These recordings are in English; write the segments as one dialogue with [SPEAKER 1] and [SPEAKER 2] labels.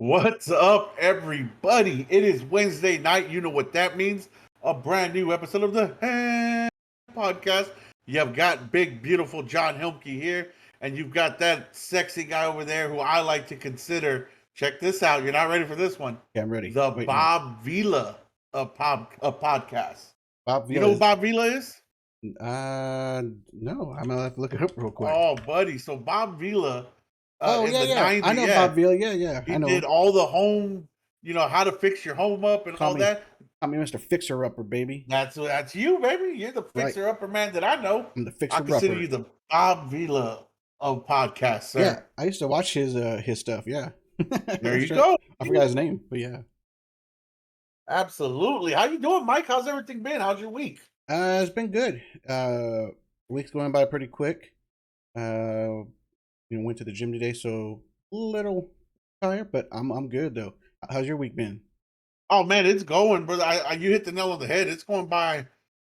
[SPEAKER 1] What's up, everybody? It is Wednesday night. You know what that means. A brand new episode of the podcast. You've got big, beautiful John Hilke here, and you've got that sexy guy over there who I like to consider. Check this out. You're not ready for this one.
[SPEAKER 2] Yeah, I'm ready.
[SPEAKER 1] The
[SPEAKER 2] Wait, no.
[SPEAKER 1] Bob Vila of podcast.
[SPEAKER 2] Bob
[SPEAKER 1] You
[SPEAKER 2] Vila
[SPEAKER 1] know who Bob Vila is?
[SPEAKER 2] No. I'm gonna have to look it up real quick.
[SPEAKER 1] Oh, buddy. So Bob Vila
[SPEAKER 2] Oh,
[SPEAKER 1] in
[SPEAKER 2] yeah,
[SPEAKER 1] the
[SPEAKER 2] yeah. I
[SPEAKER 1] 90s,
[SPEAKER 2] know
[SPEAKER 1] yeah,
[SPEAKER 2] Bob Vila. Yeah.
[SPEAKER 1] he
[SPEAKER 2] I know
[SPEAKER 1] did
[SPEAKER 2] him.
[SPEAKER 1] all the home, how to fix your home up and
[SPEAKER 2] Call
[SPEAKER 1] all
[SPEAKER 2] me,
[SPEAKER 1] that.
[SPEAKER 2] call me Mr. Fixer Upper, baby.
[SPEAKER 1] That's you, baby. You're the
[SPEAKER 2] Right.
[SPEAKER 1] fixer upper man that I know.
[SPEAKER 2] I'm the
[SPEAKER 1] I
[SPEAKER 2] Fixer
[SPEAKER 1] consider
[SPEAKER 2] Upper.
[SPEAKER 1] you the Bob Vila of podcasts, sir.
[SPEAKER 2] Yeah, I used to watch his stuff. Yeah.
[SPEAKER 1] There you
[SPEAKER 2] Sure.
[SPEAKER 1] go.
[SPEAKER 2] I forgot his name, but yeah.
[SPEAKER 1] Absolutely. How you doing, Mike? How's everything been? How's your week?
[SPEAKER 2] It's been good. Week's going by pretty quick. Went to the gym today, so a little tired, but I'm good though. How's your week been?
[SPEAKER 1] Oh man, it's going, brother. You hit the nail on the head. It's going by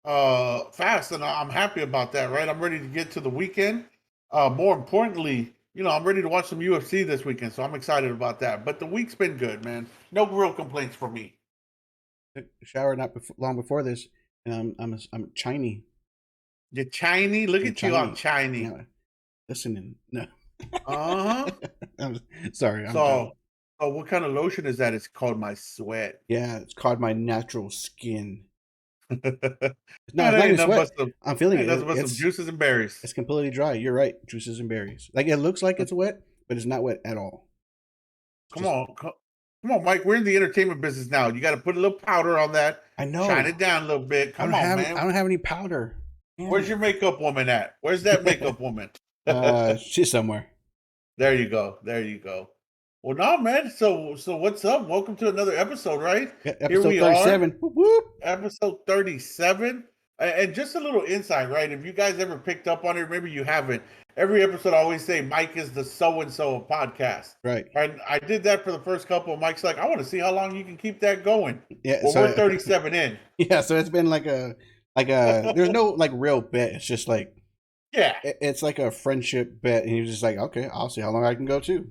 [SPEAKER 1] fast, and I'm happy about that. Right, I'm ready to get to the weekend. More importantly, I'm ready to watch some UFC this weekend, so I'm excited about that. But the week's been good, man. No real complaints from me.
[SPEAKER 2] Took a shower not long before this, and I'm shiny.
[SPEAKER 1] You're Chinese. Look
[SPEAKER 2] I'm
[SPEAKER 1] at you all Chinese.
[SPEAKER 2] Yeah, listening. No.
[SPEAKER 1] Uh-huh.
[SPEAKER 2] I'm sorry.
[SPEAKER 1] So, what kind of lotion is that? It's called My Sweat.
[SPEAKER 2] Yeah, it's called my natural skin. No,
[SPEAKER 1] That
[SPEAKER 2] it's not
[SPEAKER 1] ain't
[SPEAKER 2] even
[SPEAKER 1] nothing
[SPEAKER 2] sweat.
[SPEAKER 1] but some,
[SPEAKER 2] I'm feeling
[SPEAKER 1] ain't
[SPEAKER 2] it.
[SPEAKER 1] nothing but some
[SPEAKER 2] It's
[SPEAKER 1] juices and berries.
[SPEAKER 2] it's completely dry. You're right. Juices and berries. Like it looks like it's wet, but it's not wet at all.
[SPEAKER 1] Come
[SPEAKER 2] Just
[SPEAKER 1] on, come on, Mike. We're in the entertainment business now. You got to put a little powder on that.
[SPEAKER 2] I
[SPEAKER 1] Shine
[SPEAKER 2] know.
[SPEAKER 1] it down a little bit.
[SPEAKER 2] I
[SPEAKER 1] Come
[SPEAKER 2] don't
[SPEAKER 1] on,
[SPEAKER 2] have
[SPEAKER 1] man.
[SPEAKER 2] I don't have any powder.
[SPEAKER 1] Where's your makeup woman at? Where's that makeup woman?
[SPEAKER 2] She's somewhere.
[SPEAKER 1] There you go. There you go. Well, no, man. So what's up? Welcome to another episode, right?
[SPEAKER 2] Yeah,
[SPEAKER 1] Here
[SPEAKER 2] episode
[SPEAKER 1] we
[SPEAKER 2] 37.
[SPEAKER 1] are.
[SPEAKER 2] Whoop, whoop.
[SPEAKER 1] Episode 37. And just a little insight, right? If you guys ever picked up on it, maybe you haven't. Every episode I always say Mike is the so-and-so of podcast.
[SPEAKER 2] Right.
[SPEAKER 1] And I did that for the first couple. Mike's like, I want to see how long you can keep that going.
[SPEAKER 2] Yeah.
[SPEAKER 1] Well,
[SPEAKER 2] So
[SPEAKER 1] we're 37 in.
[SPEAKER 2] yeah. So it's been like a there's no like real bet. It's just like
[SPEAKER 1] Yeah,
[SPEAKER 2] it's like a friendship bet, and you're just like, okay, I'll see how long I can go too.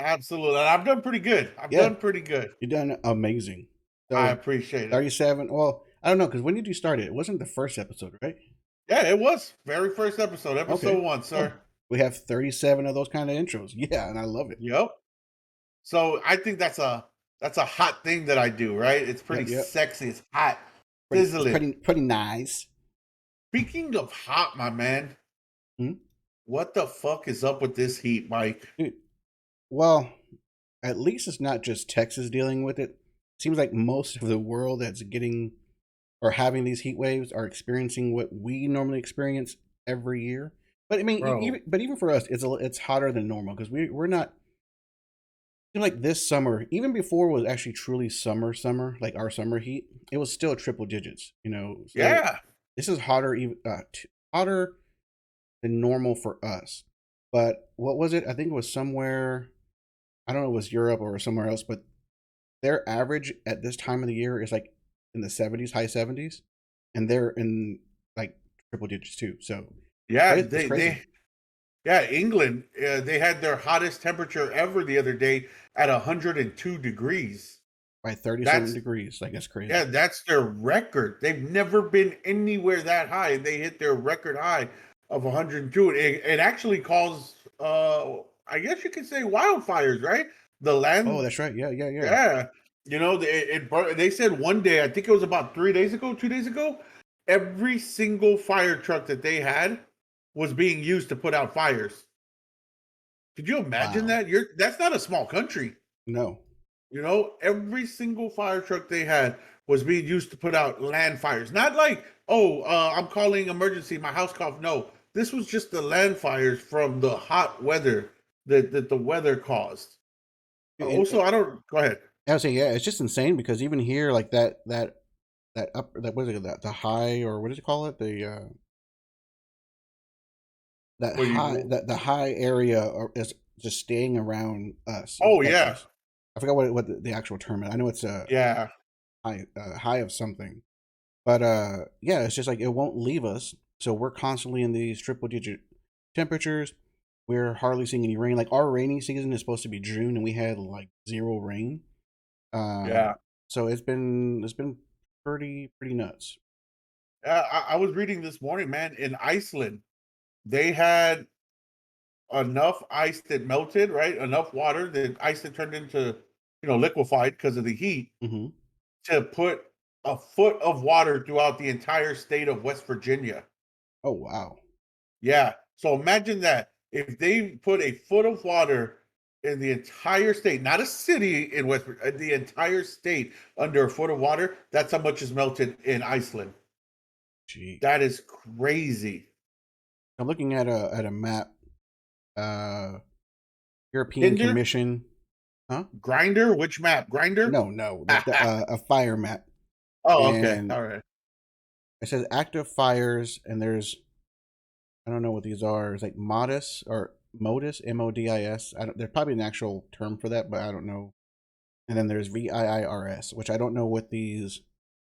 [SPEAKER 1] absolutely. And I've done pretty good. I've
[SPEAKER 2] Yeah.
[SPEAKER 1] done pretty good.
[SPEAKER 2] You've done amazing.
[SPEAKER 1] I
[SPEAKER 2] So
[SPEAKER 1] appreciate it.
[SPEAKER 2] 37. Well, I don't know because when did you start it? It wasn't the first episode, right?
[SPEAKER 1] Yeah, it was. Very first episode. Episode
[SPEAKER 2] Okay.
[SPEAKER 1] 1, sir.
[SPEAKER 2] Oh, we have 37 of those kind of intros. Yeah, and I love it.
[SPEAKER 1] Yep. So I think that's a hot thing that I do, right? It's pretty
[SPEAKER 2] Yep.
[SPEAKER 1] sexy. It's hot.
[SPEAKER 2] Pretty,
[SPEAKER 1] Sizzling.
[SPEAKER 2] pretty nice.
[SPEAKER 1] Speaking of hot, my man,
[SPEAKER 2] Hmm?
[SPEAKER 1] what the fuck is up with this heat, Mike?
[SPEAKER 2] Dude, well, at least it's not just Texas dealing with it. Seems like most of the world that's getting or having these heat waves are experiencing what we normally experience every year. But I mean,
[SPEAKER 1] Bro.
[SPEAKER 2] even for us, it's hotter than normal because we're not. I feel like this summer, even before it was actually truly summer, like our summer heat, it was still triple digits. So
[SPEAKER 1] Yeah.
[SPEAKER 2] this is hotter, even hotter than normal for us. But what was it? I think it was somewhere. I don't know, it was Europe or somewhere else, but their average at this time of the year is like in the 70s, high 70s, and they're in like triple digits too. So
[SPEAKER 1] Yeah,
[SPEAKER 2] it's crazy.
[SPEAKER 1] England, they had their hottest temperature ever the other day at 102 degrees.
[SPEAKER 2] By 37
[SPEAKER 1] That's
[SPEAKER 2] degrees, like that's crazy.
[SPEAKER 1] Yeah, that's their record. They've never been anywhere that high, and they hit their record high of 102. It actually caused, I guess you could say, wildfires, right? The land,
[SPEAKER 2] Oh, that's right. Yeah.
[SPEAKER 1] yeah. They said one day, I think it was about 3 days ago, 2 days ago, every single fire truck that they had was being used to put out fires. Could you imagine
[SPEAKER 2] Wow.
[SPEAKER 1] that? That's not a small country.
[SPEAKER 2] No.
[SPEAKER 1] Every single fire truck they had was being used to put out land fires. Not like, I'm calling emergency, my house caught. No, this was just the land fires from the hot weather that the weather caused. Also, I don't. Go ahead.
[SPEAKER 2] I would say, yeah, it's just insane because even here, like that upper, that what is it, that the high, or what did you call it, that
[SPEAKER 1] Where
[SPEAKER 2] high,
[SPEAKER 1] you?
[SPEAKER 2] that the high area is just staying around us in
[SPEAKER 1] Oh yeah,
[SPEAKER 2] Texas. I forgot what the actual term is. I know it's a
[SPEAKER 1] yeah.
[SPEAKER 2] high of something, but yeah, it's just like it won't leave us. So we're constantly in these triple digit temperatures. we're hardly seeing any rain. Like our rainy season is supposed to be June, and we had like zero rain.
[SPEAKER 1] Yeah.
[SPEAKER 2] So it's been pretty nuts.
[SPEAKER 1] I was reading this morning, man, in Iceland, they had enough ice that melted, right? Enough water, the ice that turned into, liquefied because of the heat,
[SPEAKER 2] Hmm.
[SPEAKER 1] to put a foot of water throughout the entire state of West Virginia.
[SPEAKER 2] Oh wow.
[SPEAKER 1] Yeah. So imagine that. If they put a foot of water in the entire state, not a city in the entire state under a foot of water, that's how much is melted in Iceland.
[SPEAKER 2] Gee.
[SPEAKER 1] That is crazy.
[SPEAKER 2] I'm looking at a map. Uh, European
[SPEAKER 1] Tinder,
[SPEAKER 2] Commission. Huh?
[SPEAKER 1] Grinder, which map? Grinder?
[SPEAKER 2] No, a fire map,
[SPEAKER 1] Oh, okay.
[SPEAKER 2] and
[SPEAKER 1] All right.
[SPEAKER 2] it says active fires, and there's I don't know what these are. It's like modus or modus, MODIS. I don't. There's probably an actual term for that, but I don't know. And then there's VIIRS, which I don't know what these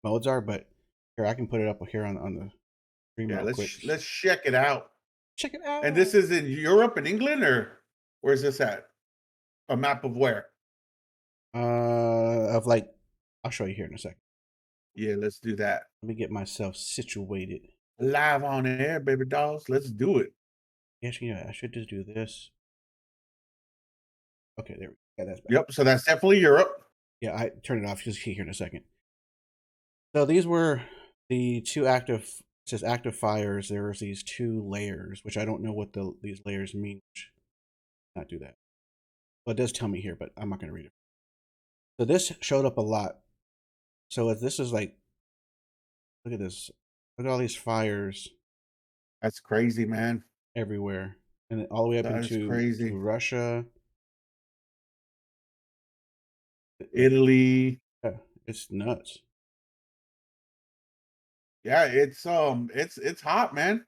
[SPEAKER 2] modes are, but here I can put it up here on the stream
[SPEAKER 1] Yeah,
[SPEAKER 2] real quick.
[SPEAKER 1] let's check it out.
[SPEAKER 2] Check it out.
[SPEAKER 1] And this is in Europe and England, or where's this at? A map of where?
[SPEAKER 2] Of like, I'll show you here in a second.
[SPEAKER 1] Yeah, let's do that.
[SPEAKER 2] Let me get myself situated.
[SPEAKER 1] Live on air, baby dolls. Let's do it.
[SPEAKER 2] Actually, yeah, I should just do this. Okay, there we go. Yeah, that's better.
[SPEAKER 1] Yep. So that's definitely Europe.
[SPEAKER 2] Yeah, I turn it off. Just here in a second. So these were the two active. It says active fires. There was these two layers, which I don't know what these layers mean. Not do that. Well, it does tell me here, but I'm not going to read it. So this showed up a lot. So this is like, look at this. Look at all these fires
[SPEAKER 1] That's crazy, man.
[SPEAKER 2] everywhere, and then all the way up
[SPEAKER 1] That is
[SPEAKER 2] into
[SPEAKER 1] crazy.
[SPEAKER 2] to Russia.
[SPEAKER 1] Italy.
[SPEAKER 2] Yeah, it's nuts.
[SPEAKER 1] Yeah, it's hot, man.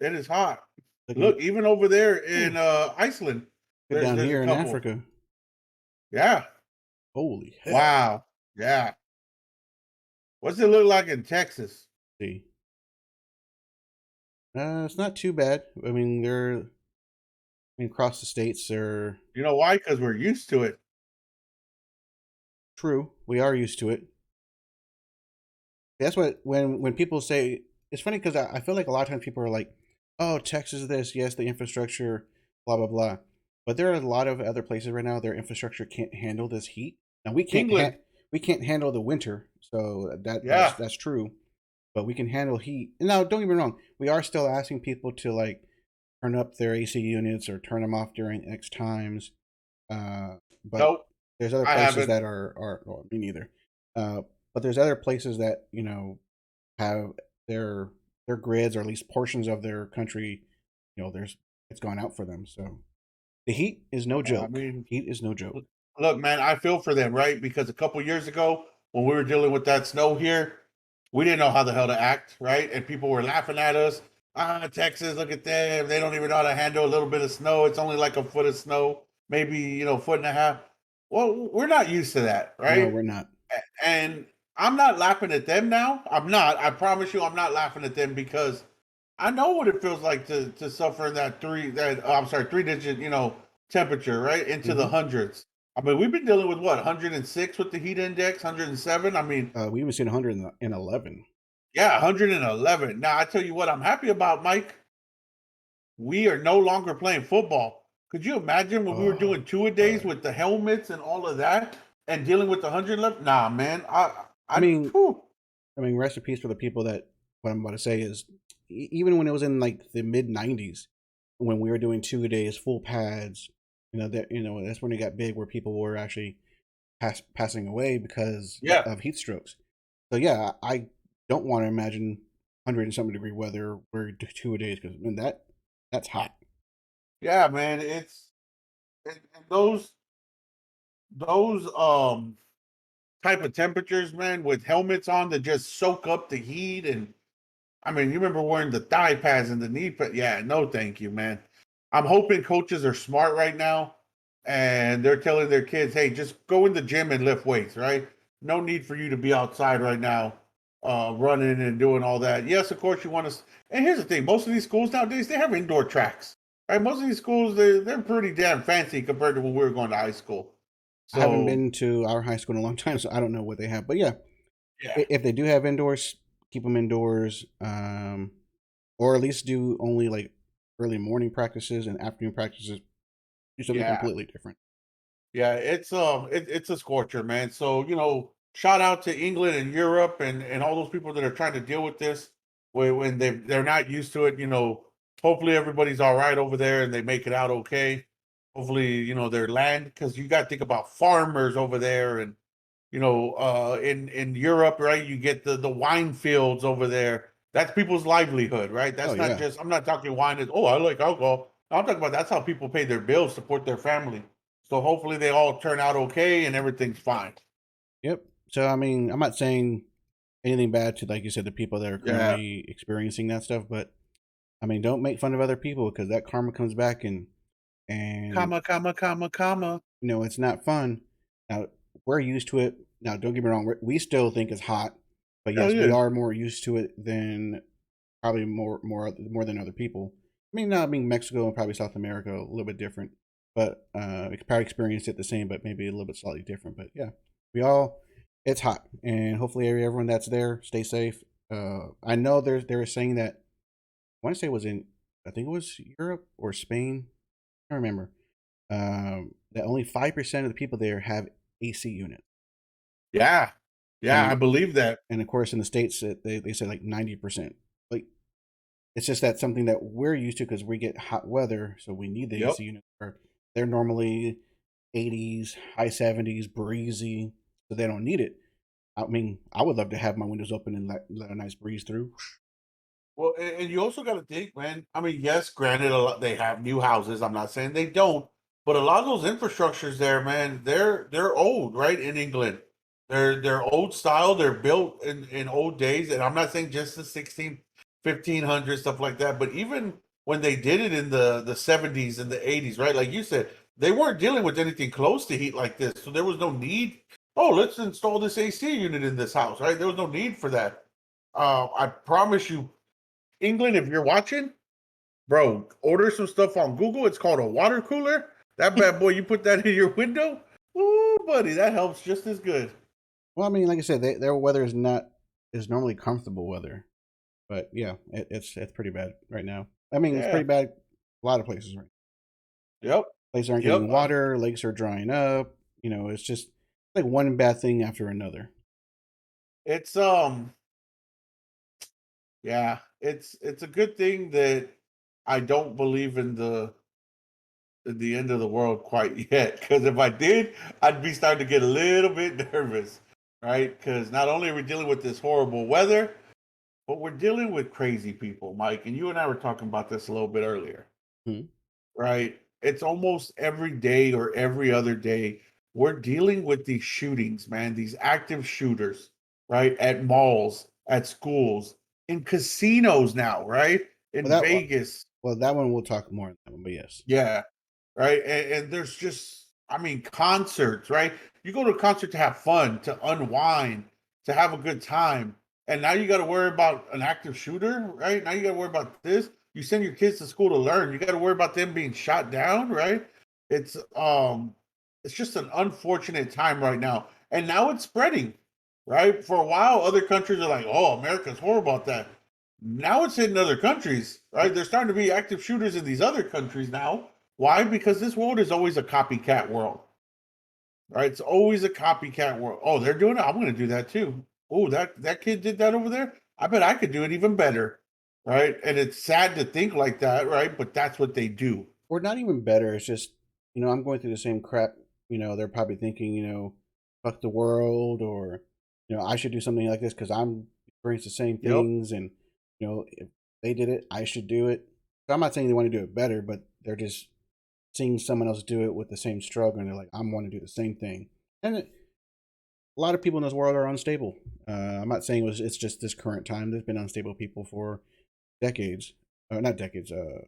[SPEAKER 1] It is hot.
[SPEAKER 2] Look
[SPEAKER 1] Look, even over there in Iceland,
[SPEAKER 2] down
[SPEAKER 1] there's a
[SPEAKER 2] here in
[SPEAKER 1] couple.
[SPEAKER 2] Africa.
[SPEAKER 1] Yeah.
[SPEAKER 2] Holy hell!
[SPEAKER 1] Wow. Yeah. What's it look like in Texas?
[SPEAKER 2] See, it's not too bad. I mean, across the states, they're
[SPEAKER 1] You know why? Because we're used to it.
[SPEAKER 2] true. We are used to it. That's what when people say it's funny because I feel like a lot of times people are like, "Oh, Texas is this, yes, the infrastructure, blah blah blah," but there are a lot of other places right now their infrastructure can't handle this heat. Now
[SPEAKER 1] England.
[SPEAKER 2] we can't handle the winter, so
[SPEAKER 1] Yeah.
[SPEAKER 2] that's true, but we can handle heat. Now, don't get me wrong, we are still asking people to like turn up their AC units or turn them off during X times, but
[SPEAKER 1] Nope.
[SPEAKER 2] there's other
[SPEAKER 1] I
[SPEAKER 2] places
[SPEAKER 1] haven't.
[SPEAKER 2] that are well, me neither. But there's other places that have their grids or at least portions of their country. There's it's gone out for them. So the heat is no
[SPEAKER 1] I
[SPEAKER 2] joke.
[SPEAKER 1] mean,
[SPEAKER 2] Heat is no joke.
[SPEAKER 1] look, man, I feel for them, right? Because a couple years ago, when we were dealing with that snow here, we didn't know how the hell to act, right? And people were laughing at us. Texas, look at them. They don't even know how to handle a little bit of snow. It's only like a foot of snow, maybe, foot and a half. Well, we're not used to that,
[SPEAKER 2] No,
[SPEAKER 1] right?
[SPEAKER 2] we're not.
[SPEAKER 1] And I'm not laughing at them now. I'm not. I promise you, I'm not laughing at them because I know what it feels like to suffer in that I'm sorry, 3 digit, temperature, right? Into the
[SPEAKER 2] Hmm.
[SPEAKER 1] hundreds. I mean, we've been dealing with what, 106 with the heat index, 107. I mean,
[SPEAKER 2] We even seen 111.
[SPEAKER 1] yeah, 111. Now, I tell you what, I'm happy about, Mike. We are no longer playing football. Could you imagine when we were
[SPEAKER 2] Oh,
[SPEAKER 1] doing two a days
[SPEAKER 2] God.
[SPEAKER 1] with the helmets and all of that and dealing with the 111? Nah, man.
[SPEAKER 2] I mean,
[SPEAKER 1] Whew.
[SPEAKER 2] rest in peace for the people that. What I'm about to say is, even when it was in like the mid '90s, when we were doing 2 days full pads, that's when it got big, where people were actually passing away because
[SPEAKER 1] Yeah.
[SPEAKER 2] of heat strokes. So yeah, I don't want to imagine 100 and something degree weather for 2 days because that's hot.
[SPEAKER 1] Yeah, man. And those type of temperatures, man, with helmets on that just soak up the heat. And I mean, you remember wearing the thigh pads and the knee pad. Yeah, no, thank you, man. I'm hoping coaches are smart right now and they're telling their kids, hey, just go in the gym and lift weights, right? No need for you to be outside right now, running and doing all that. Yes, of course you want to. And here's the thing: most of these schools nowadays they have indoor tracks. Right? Most of these schools, they're pretty damn fancy compared to when we were going to high school.
[SPEAKER 2] I haven't
[SPEAKER 1] So
[SPEAKER 2] been to our high school in a long time, so I don't know what they have. But yeah,
[SPEAKER 1] yeah,
[SPEAKER 2] if they do have indoors, keep them indoors, or at least do only like early morning practices and afternoon practices. Do something
[SPEAKER 1] yeah.
[SPEAKER 2] completely different.
[SPEAKER 1] Yeah, it's a scorcher, man. So, shout out to England and Europe and all those people that are trying to deal with this when they're not used to it. Hopefully everybody's all right over there and they make it out okay. Hopefully, their land, because you got to think about farmers over there, and in Europe, right? You get the wine fields over there. That's people's livelihood, right?
[SPEAKER 2] Oh
[SPEAKER 1] That's not
[SPEAKER 2] yeah,
[SPEAKER 1] just, I'm not talking wine as, oh, I like alcohol. No, I'm talking about that's how people pay their bills, support their family. So hopefully they all turn out okay and everything's fine.
[SPEAKER 2] yep. So I mean, I'm not saying anything bad to, like you said, the people that are
[SPEAKER 1] Yeah.
[SPEAKER 2] currently experiencing that stuff, but I mean, don't make fun of other people because that karma comes back, and
[SPEAKER 1] Comma, comma, comma, comma.
[SPEAKER 2] it's not fun. Now we're used to it. Now, don't get me wrong, we still think it's hot, but
[SPEAKER 1] Hell
[SPEAKER 2] yes, we
[SPEAKER 1] yeah.
[SPEAKER 2] are more used to it than probably more than other people. I mean, not being Mexico and probably South America a little bit different, but we probably experienced it the same, but maybe a little bit slightly different. But yeah, we all it's hot, and hopefully everyone that's there stay safe. I know they were saying that I want to say it was in I think it was Europe or Spain. I don't remember. That only 5% of the people there have AC units,
[SPEAKER 1] Yeah. Yeah, I
[SPEAKER 2] and
[SPEAKER 1] believe that.
[SPEAKER 2] of course in the states they say like 90%. Like it's just that something that we're used to because we get hot weather, so we need the
[SPEAKER 1] Yep.
[SPEAKER 2] AC unit. They're normally 80s, high 70s, breezy, so they don't need it. I mean, I would love to have my windows open and let a nice breeze through.
[SPEAKER 1] Well, and you also got to think, man. I mean, yes, granted, a lot, they have new houses. I'm not saying they don't, but a lot of those infrastructures there, man, they're old, right? In England, they're old style. They're built in old days, and I'm not saying just the 1500 stuff like that, but even when they did it in the 70s and the 80s, right? Like you said, they weren't dealing with anything close to heat like this, so there was no need. Oh, let's install this AC unit in this house, right? There was no need for that. I promise you, England, if you're watching, bro, order some stuff on Google. It's called a water cooler. That bad boy, you put that in your window. Ooh, buddy, that helps just as good.
[SPEAKER 2] Well, I mean, like I said, their weather is normally comfortable weather, but yeah, it's pretty bad right now. I mean, it's
[SPEAKER 1] Yeah.
[SPEAKER 2] pretty bad a lot of places right.
[SPEAKER 1] Yep.
[SPEAKER 2] Places aren't
[SPEAKER 1] Yep.
[SPEAKER 2] getting water, lakes are drying up. It's just like one bad thing after another.
[SPEAKER 1] It's yeah, it's a good thing that I don't believe in the end of the world quite yet. Because if I did, I'd be starting to get a little bit nervous, right? Because not only are we dealing with this horrible weather, but we're dealing with crazy people, Mike. And you and I were talking about this a little bit earlier,
[SPEAKER 2] Hmm.
[SPEAKER 1] right? It's almost every day or every other day we're dealing with these shootings, man, these active shooters, right? At malls, at schools, in casinos now, right?
[SPEAKER 2] Well,
[SPEAKER 1] In
[SPEAKER 2] that one,
[SPEAKER 1] Vegas.
[SPEAKER 2] that one we'll talk more on that one, but yes.
[SPEAKER 1] Yeah. Right. And there's just, I mean, concerts, right? You go to a concert to have fun, to unwind, to have a good time. And now you got to worry about an active shooter, right? Now you got to worry about this. You send your kids to school to learn. You got to worry about them being shot down, right? It's it's just an unfortunate time right now. And now it's spreading, right? For a while, other countries are like, oh, America's horrible about that. Now it's hitting other countries, right? There's starting to be active shooters in these other countries now. Why? Because this world is always a copycat world, right? It's always a copycat world. Oh, they're doing it. I'm going to do that too. Oh, that kid did that over there. I bet I could do it even better, right? And it's sad to think like that, right? But that's what they do.
[SPEAKER 2] Or not even better. It's just, I'm going through the same crap. They're probably thinking, fuck the world, or, I should do something like this because I'm experiencing the same
[SPEAKER 1] Yep.
[SPEAKER 2] things. And, if they did it, I should do it. So I'm not saying they want to do it better, but they're just seeing someone else do it with the same struggle. And they're like, I want to do the same thing. And a lot of people in this world are unstable. I'm not saying it's just this current time. There's been unstable people for decades. Not decades, uh,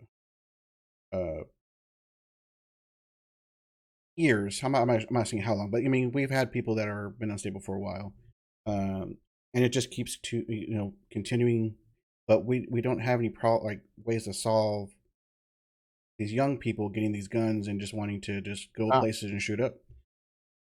[SPEAKER 2] years. I'm not saying how long, but I mean we've had people that are been unstable for a while, and it just keeps to continuing. But we don't have any ways to solve these young people getting these guns and just wanting to just go
[SPEAKER 1] Uh,
[SPEAKER 2] places and shoot up.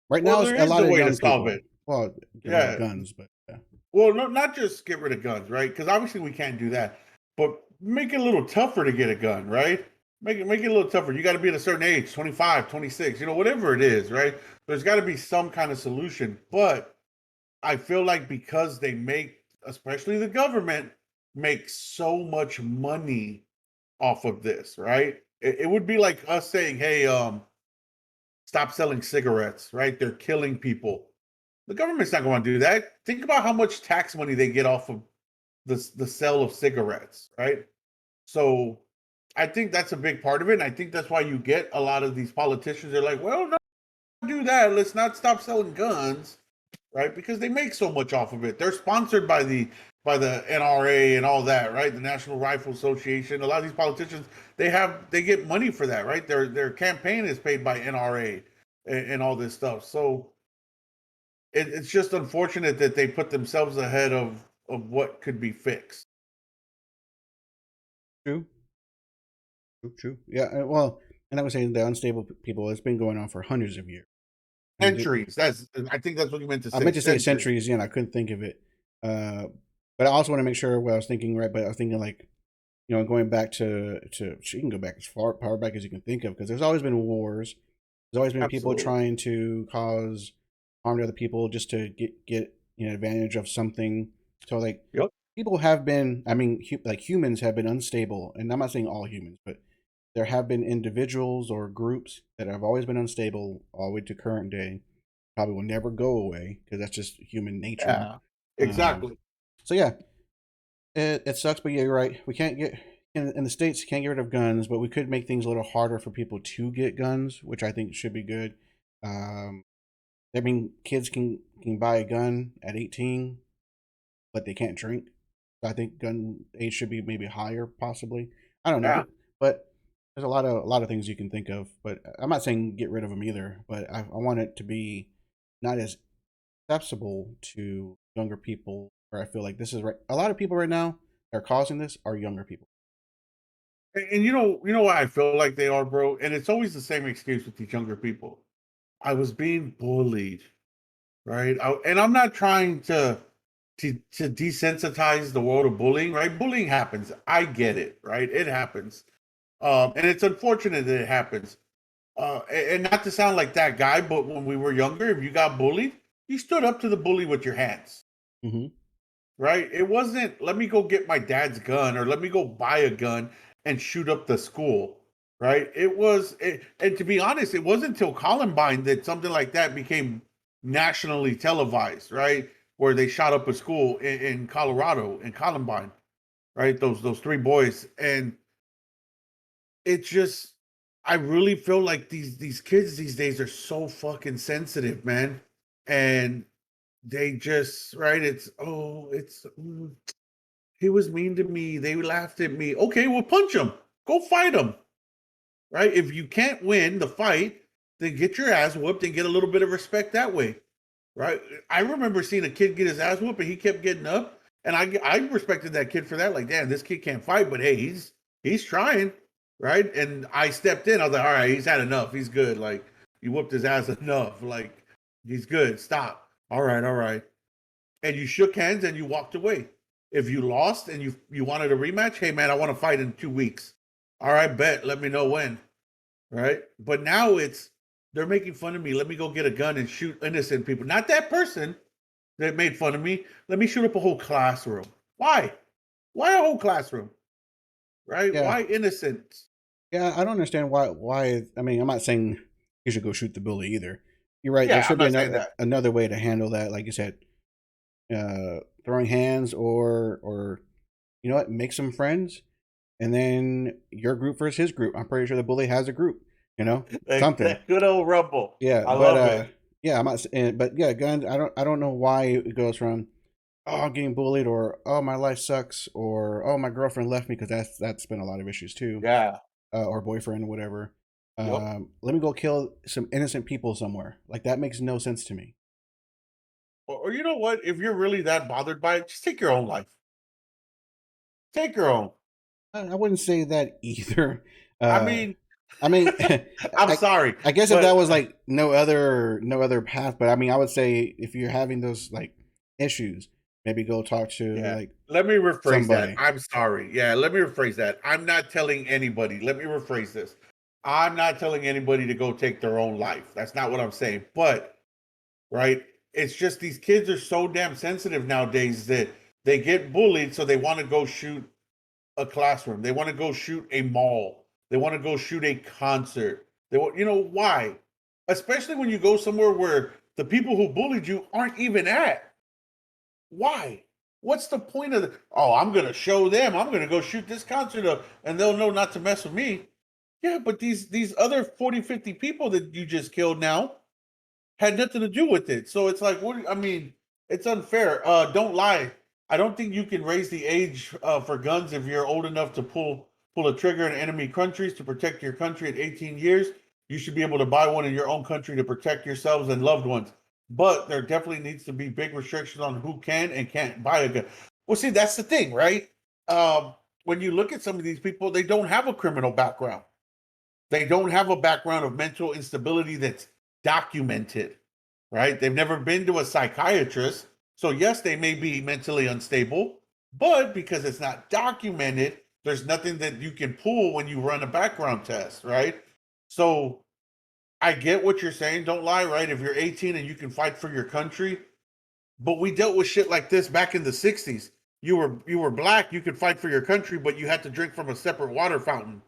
[SPEAKER 2] Right
[SPEAKER 1] well,
[SPEAKER 2] now, it's
[SPEAKER 1] there
[SPEAKER 2] a
[SPEAKER 1] is
[SPEAKER 2] lot
[SPEAKER 1] a
[SPEAKER 2] of
[SPEAKER 1] way to
[SPEAKER 2] young
[SPEAKER 1] solve
[SPEAKER 2] people.
[SPEAKER 1] it.
[SPEAKER 2] Well, get rid of
[SPEAKER 1] Yeah.
[SPEAKER 2] guns, but yeah.
[SPEAKER 1] Well, no, not just get rid of guns, right? Because obviously we can't do that, but make it a little tougher to get a gun, right? Make it a little tougher. You got to be at a certain age, 25, 26, whatever it is, right? There's got to be some kind of solution. But I feel like because they make, especially the government, makes so much money off of this, right? It would be like us saying, "Hey, stop selling cigarettes," right? They're killing people. The government's not going to do that. Think about how much tax money they get off of the sale of cigarettes, right? So I think that's a big part of it. And I think that's why you get a lot of these politicians. They're like, well, no, do that. Let's not stop selling guns, right? Because they make so much off of it. They're sponsored by the NRA and all that, right? The National Rifle Association. A lot of these politicians they get money for that, right? Their campaign is paid by NRA and all this stuff. So it's just unfortunate that they put themselves ahead of what could be fixed.
[SPEAKER 2] True, true, true. Yeah, well, and I was saying the unstable people. It's been going on for hundreds of years. I mean,
[SPEAKER 1] Centuries. I think that's what you meant to
[SPEAKER 2] I
[SPEAKER 1] say.
[SPEAKER 2] meant to say
[SPEAKER 1] Centuries.
[SPEAKER 2] centuries, yeah, and I couldn't think of it. Uh, but I also want to make sure what I was thinking right. But I was thinking like, going back to you can go back as far back as you can think of because there's always been wars. There's always been people
[SPEAKER 1] Absolutely.
[SPEAKER 2] trying to cause harm to other people just to get advantage of something. So like
[SPEAKER 1] Yep.
[SPEAKER 2] people have been, I mean, like humans have been unstable, and I'm not saying all humans, but there have been individuals or groups that have always been unstable all the way to current day. Probably will never go away because that's just human nature.
[SPEAKER 1] Yeah.
[SPEAKER 2] Um,
[SPEAKER 1] Exactly.
[SPEAKER 2] so yeah, it sucks, but yeah, you're right. We can't get in the states. You can't get rid of guns, but we could make things a little harder for people to get guns, which I think should be good. Um, I mean, kids can buy a gun at 18, but they can't drink. So I think gun age should be maybe higher, possibly. I don't know,
[SPEAKER 1] Yeah.
[SPEAKER 2] but there's a lot of things you can think of. But I'm not saying get rid of them either. But I want it to be not as accessible to younger people. Where I feel like this is right. A lot of people right now that are causing this are younger people.
[SPEAKER 1] And you know why I feel like they are, bro. And it's always the same excuse with these younger people. I was being bullied, right? And I'm not trying to desensitize the world of bullying, right? Bullying happens. I get it, right? It happens. And it's unfortunate that it happens. And not to sound like that guy, but when we were younger, if you got bullied, you stood up to the bully with your hands,
[SPEAKER 2] Mm-hmm.
[SPEAKER 1] right? It wasn't, let me go get my dad's gun or let me go buy a gun and shoot up the school, right? And to be honest, it wasn't until Columbine that something like that became nationally televised, right? Where they shot up a school in Colorado in Columbine, right? Those three boys. And it just, I really feel like these kids these days are so fucking sensitive, man. And they just, right, he was mean to me, they laughed at me. Okay, well, punch him, go fight him, right? If you can't win the fight, then get your ass whooped and get a little bit of respect that way, right? I remember seeing a kid get his ass whooped and he kept getting up, and I respected that kid for that. Like, damn, this kid can't fight, but hey, he's trying, right? And I stepped in. I was like, all right, he's had enough. He's good. Like, you whooped his ass enough. Like, he's good. Stop. All right, all right. And you shook hands and you walked away. If you lost and you wanted a rematch, hey man, I want to fight in 2 weeks. All right, bet. Let me know when. Right? But now it's they're making fun of me. Let me go get a gun and shoot innocent people. Not that person that made fun of me. Let me shoot up a whole classroom. Why? Why a whole classroom? Right?
[SPEAKER 2] Yeah,
[SPEAKER 1] Why innocent?
[SPEAKER 2] yeah. I don't understand why. I mean, I'm not saying you should go shoot the bully either. You're right. There
[SPEAKER 1] Yeah, I'm
[SPEAKER 2] should be
[SPEAKER 1] not saying that.
[SPEAKER 2] another way to handle that. Like you said, throwing hands or make some friends and then your group versus his group. I'm pretty sure the bully has a group, something.
[SPEAKER 1] That good old rumble.
[SPEAKER 2] Yeah,
[SPEAKER 1] I
[SPEAKER 2] but
[SPEAKER 1] love it.
[SPEAKER 2] yeah, I'm not. But yeah, guns. I don't know why it goes from I'm getting bullied or my life sucks or my girlfriend left me because that's been a lot of issues too,
[SPEAKER 1] Yeah.
[SPEAKER 2] or boyfriend or whatever.
[SPEAKER 1] Yep.
[SPEAKER 2] Let me go kill some innocent people somewhere. Like that makes no sense to me.
[SPEAKER 1] Or you know what? If you're really that bothered by it, just take your own life. Take your own.
[SPEAKER 2] I wouldn't say that either.
[SPEAKER 1] I
[SPEAKER 2] Uh,
[SPEAKER 1] mean,
[SPEAKER 2] I mean,
[SPEAKER 1] I'm
[SPEAKER 2] I,
[SPEAKER 1] sorry,
[SPEAKER 2] I guess if that
[SPEAKER 1] but
[SPEAKER 2] was like no other path, but I mean, I would say if you're having those like issues, maybe go talk to
[SPEAKER 1] yeah.
[SPEAKER 2] like
[SPEAKER 1] Let me rephrase that.
[SPEAKER 2] somebody.
[SPEAKER 1] I'm sorry. Yeah, let me rephrase that. I'm not telling anybody. Let me rephrase this. I'm not telling anybody to go take their own life. That's not what I'm saying. But right, it's just these kids are so damn sensitive nowadays that they get bullied, so they want to go shoot a classroom. They want to go shoot a mall. They want to go shoot a concert. They want, why? Especially when you go somewhere where the people who bullied you aren't even at. Why? What's the point of oh, I'm going to show them. I'm going to go shoot this concert up and they'll know not to mess with me. Yeah, but these other 40, 50 people that you just killed now had nothing to do with it. So it's like, I mean, it's unfair. Don't lie. I don't think you can raise the age for guns if you're old enough to pull a trigger in enemy countries to protect your country at 18 years. You should be able to buy one in your own country to protect yourselves and loved ones. But there definitely needs to be big restrictions on who can and can't buy a gun. Well, see, that's the thing, right? When you look at some of these people, they don't have a criminal background. They don't have a background of mental instability that's documented, right? They've never been to a psychiatrist. So, yes, they may be mentally unstable, but because it's not documented, there's nothing that you can pull when you run a background test, right? So, I get what you're saying. Don't lie, right? If you're 18 and you can fight for your country, but we dealt with shit like this back in the 60s. You were black, you could fight for your country, but you had to drink from a separate water fountain,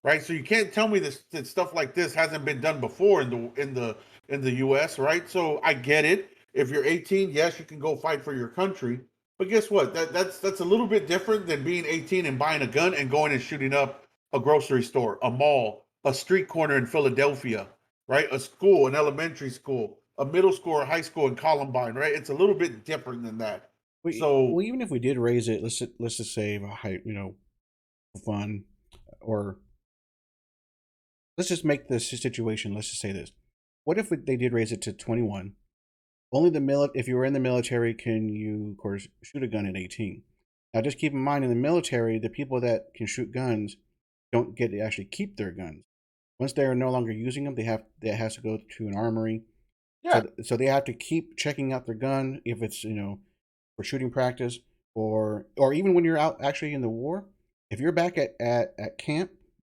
[SPEAKER 1] right? So you can't tell me this that stuff like this hasn't been done before in the U.S., right? So I get it. If you're 18, yes, you can go fight for your country, but guess what? That's a little bit different than being 18 and buying a gun and going and shooting up a grocery store, a mall, a street corner in Philadelphia, right? A school, an elementary school, a middle school or high school in Columbine, right? It's a little bit different than that.
[SPEAKER 2] Well,
[SPEAKER 1] So
[SPEAKER 2] even if we did raise it, let's just say a high, for fun, or let's just make this situation. Let's just say this: what if they did raise it to 21? Only if you were in the military, can you, of course, shoot a gun at 18. Now, just keep in mind, in the military, the people that can shoot guns don't get to actually keep their guns. Once they are no longer using them, that has to go to an armory.
[SPEAKER 1] yeah.
[SPEAKER 2] So they have to keep checking out their gun if it's for shooting practice, or even when you're out actually in the war. If you're back at camp,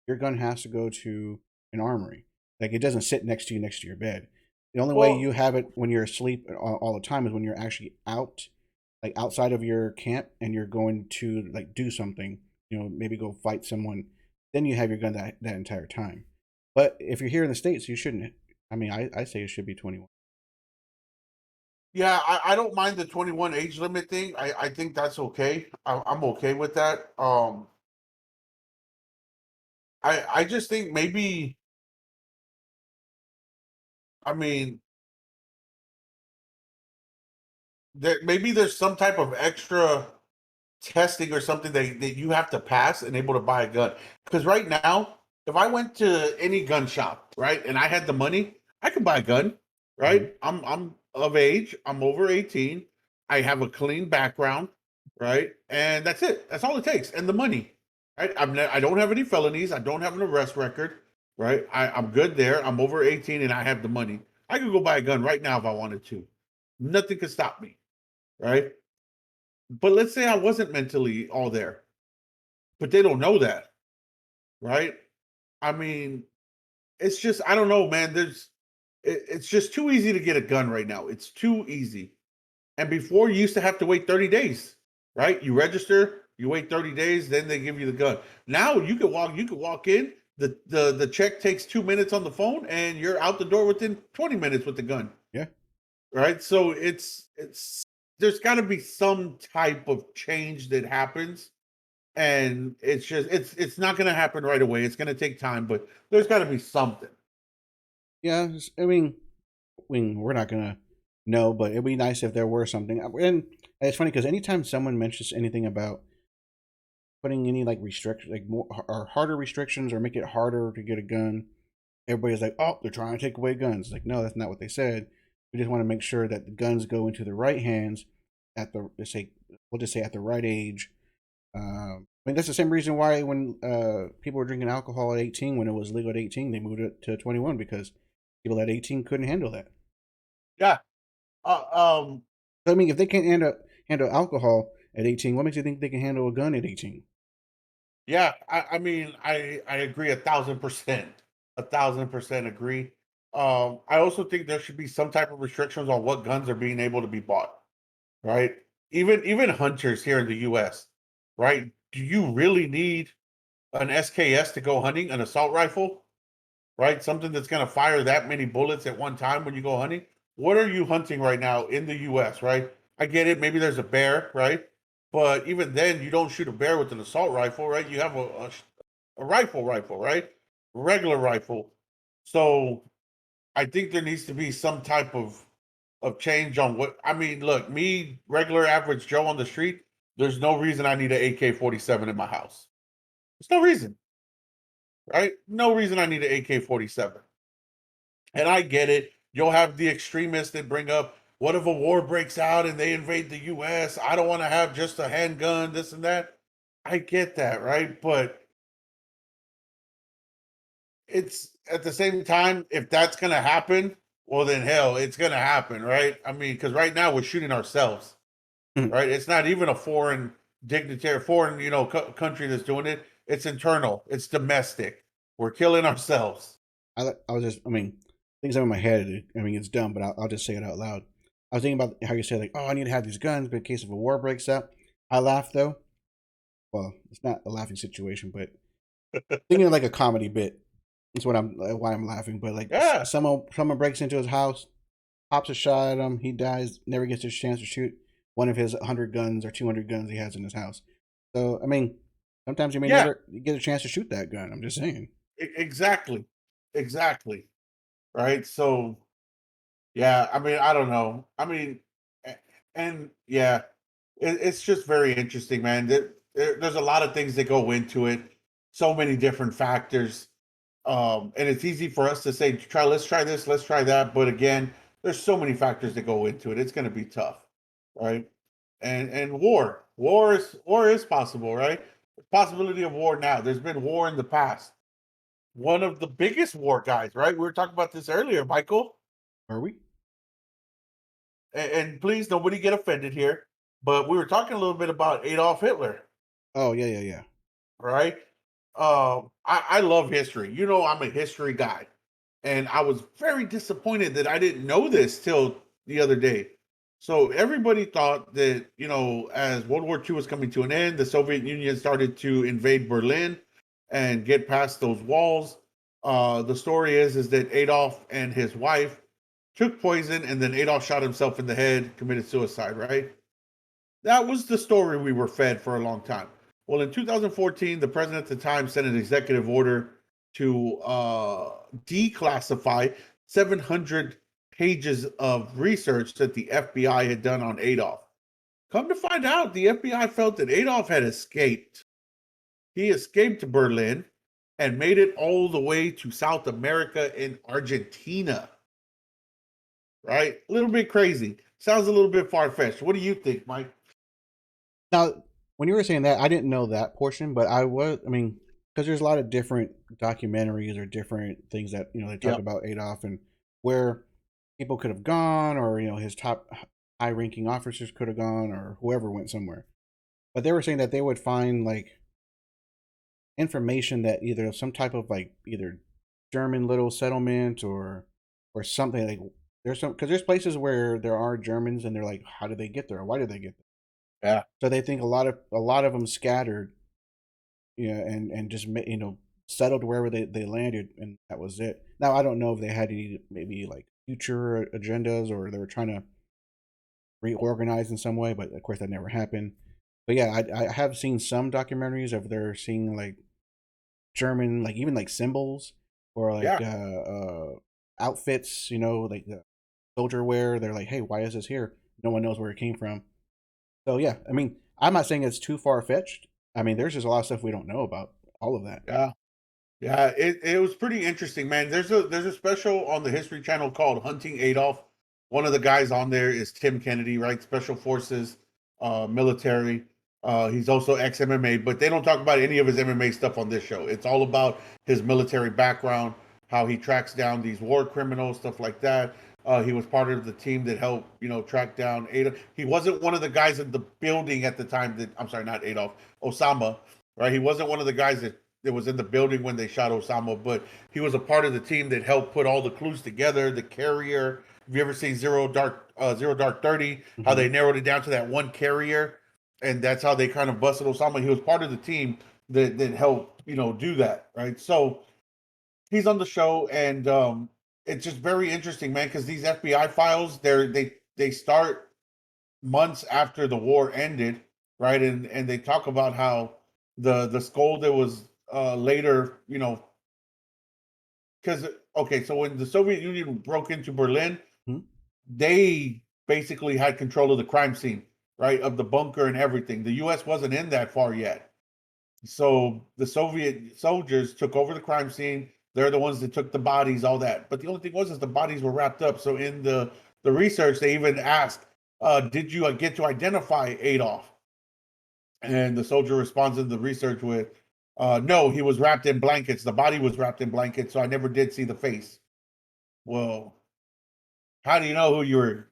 [SPEAKER 2] your gun has to go to an armory. Like, it doesn't sit next to your bed. The only way you
[SPEAKER 1] Well,
[SPEAKER 2] have it when you're asleep all the time is when you're actually out, like outside of your camp, and you're going to like do something. Maybe go fight someone. Then you have your gun that entire time. But if you're here in the States, you shouldn't. I mean, I say it should be 21.
[SPEAKER 1] yeah, I don't mind the 21 age limit thing. I think that's okay. I'm okay with that. I just think maybe, I mean, maybe there's some type of extra testing or something that you have to pass and able to buy a gun. Because right now, if I went to any gun shop, right, and I had the money, I could buy a gun,
[SPEAKER 2] Mm-hmm.
[SPEAKER 1] right? I'm of age, I'm over 18, I have a clean background, right? And that's it. That's all it takes. And the money. Right? I don't have any felonies, I don't have an arrest record, right? I'm good there. I'm over 18 and I have the money. I could go buy a gun right now if I wanted to. Nothing could stop me, right? But let's say I wasn't mentally all there, but they don't know that, right? I mean, it's just I don't know, man. It's just too easy to get a gun right now. It's too easy. And before you used to have to wait 30 days, right? You register, you wait 30 days, then they give you the gun. Now you could walk in, the check takes 2 minutes on the phone, and you're out the door within 20 minutes with the gun.
[SPEAKER 2] Yeah.
[SPEAKER 1] Right? So it's there's got to be some type of change that happens, and it's not going to happen right away. It's going to take time, but there's got to be something.
[SPEAKER 2] Yeah. I mean, we're not gonna know, but it'd be nice if there were something. And it's funny because anytime someone mentions anything about putting any like restrictions, like more or harder restrictions, or make it harder to get a gun, everybody's like, "Oh, they're trying to take away guns." Like, no, that's not what they said. We just want to make sure that the guns go into the right hands at the let's say we'll just say at the right age, mean, that's the same reason why when people were drinking alcohol at 18, when it was legal at 18, they moved it to 21 because people at 18 couldn't handle that.
[SPEAKER 1] Yeah. Um.
[SPEAKER 2] I mean, if they can't handle alcohol at 18, what makes you think they can handle a gun at 18?
[SPEAKER 1] Yeah. I mean, I agree 1,000%. 1,000% agree. I also think there should be some type of restrictions on what guns are being able to be bought. Right. Even hunters here in the U.S. Right. Do you really need an SKS to go hunting? An assault rifle? Right? Something that's going to fire that many bullets at one time when you go hunting. What are you hunting right now in the US, right? I get it. Maybe there's a bear, right? But even then, you don't shoot a bear with an assault rifle, right? You have a rifle, right? Regular rifle. So I think there needs to be some type of change on what I mean. Look, me, regular average Joe on the street, there's no reason I need an AK-47 in my house. There's no reason, right? No reason I need an AK-47. And I get it. You'll have the extremists that bring up, what if a war breaks out and they invade the US? I don't want to have just a handgun, this and that. I get that, right? But it's at the same time, if that's going to happen, well, then hell, it's going to happen, right? I mean, because right now we're shooting ourselves, right? It's not even a foreign dignitary, foreign, country that's doing it. It's internal, it's domestic. We're killing ourselves.
[SPEAKER 2] I was just, I mean, things that in my head. I mean, it's dumb, but I'll just say it out loud. I was thinking about how you said, like, oh, I need to have these guns, but in case of a war breaks out. I laugh though. Well, it's not a laughing situation, but thinking of like a comedy bit. That's what I'm why I'm laughing. But like,
[SPEAKER 1] Yeah,
[SPEAKER 2] someone breaks into his house, pops a shot at him, he dies, never gets his chance to shoot one of his 100 guns or 200 guns he has in his house. So I mean, sometimes you may
[SPEAKER 1] yeah,
[SPEAKER 2] never get a chance to shoot that gun. I'm just saying.
[SPEAKER 1] exactly. Exactly. Right. So yeah, I mean, I don't know. I mean, and yeah, it's just very interesting, man. There's a lot of things that go into it, so many different factors, and it's easy for us to say, let's try this, let's try that, but again, there's so many factors that go into it. It's going to be tough, right? And war is possible, right? The possibility of war now. There's been war in the past. One of the biggest war guys, right? We were talking about this earlier, Michael.
[SPEAKER 2] Are we?
[SPEAKER 1] And please nobody get offended here, but we were talking a little bit about Adolf Hitler,
[SPEAKER 2] Oh yeah, yeah, yeah.
[SPEAKER 1] right? I love history. I'm a history guy, and I was very disappointed that I didn't know this till the other day. So everybody thought that as World War II was coming to an end, the Soviet Union started to invade Berlin and get past those walls. The story is that Adolf and his wife took poison, and then Adolf shot himself in the head, committed suicide, right? That was the story we were fed for a long time. Well, in 2014, the president at the time sent an executive order to declassify 700 pages of research that the FBI had done on Adolf. Come to find out, the FBI felt that Adolf had escaped. He escaped to Berlin and made it all the way to South America in Argentina. Right? A little bit crazy. Sounds a little bit far fetched. What do you think, Mike?
[SPEAKER 2] Now, when you were saying that, I didn't know that portion, but I was. I mean, because there's a lot of different documentaries or different things that they talk
[SPEAKER 1] Yep.
[SPEAKER 2] about Adolf and where people could have gone, or his top high-ranking officers could have gone, or whoever went somewhere. But they were saying that they would find like information that either some type of like either German little settlement or something like there's some because there's places where there are Germans and they're like, how did they get there? Or why did they get there?
[SPEAKER 1] Yeah.
[SPEAKER 2] So they think a lot of them scattered, and just settled wherever they landed, and that was it. Now I don't know if they had any maybe like future agendas or they were trying to reorganize in some way, but of course that never happened. But yeah, I have seen some documentaries of they're seeing like German like even like symbols or like
[SPEAKER 1] Yeah.
[SPEAKER 2] outfits, like the soldier wear. They're like, hey, why is this here? No one knows where it came from. So yeah, I mean, I'm not saying it's too far fetched. I mean, there's just a lot of stuff we don't know about all of that.
[SPEAKER 1] Yeah. Yeah. It was pretty interesting, man. There's a special on the History Channel called Hunting Adolf. One of the guys on there is Tim Kennedy, right? Special Forces, military. He's also ex MMA, but they don't talk about any of his MMA stuff on this show. It's all about his military background, how he tracks down these war criminals, stuff like that. He was part of the team that helped, track down Adolf. He wasn't one of the guys in the building at the time that, I'm sorry, not Adolf, Osama, right? He wasn't one of the guys that was in the building when they shot Osama, but he was a part of the team that helped put all the clues together. The carrier. Have you ever seen Zero Dark 30? How
[SPEAKER 2] Hmm.
[SPEAKER 1] they narrowed it down to that one carrier, and that's how they kind of busted Osama. He was part of the team that helped, do that, right? So he's on the show, and it's just very interesting, man, because these FBI files, they start months after the war ended, right? And they talk about how the skull that was later, because okay, so when the Soviet Union broke into Berlin,
[SPEAKER 2] Hmm.
[SPEAKER 1] they basically had control of the crime scene, right, of the bunker and everything. The U.S. wasn't in that far yet, so the Soviet soldiers took over the crime scene. They're the ones that took the bodies, all that. But the only thing was is the bodies were wrapped up. So in the research, they even asked, "Did you get to identify Adolf?" And the soldier responds in the research with, "No, he was wrapped in blankets. The body was wrapped in blankets, so I never did see the face." Well, how do you know who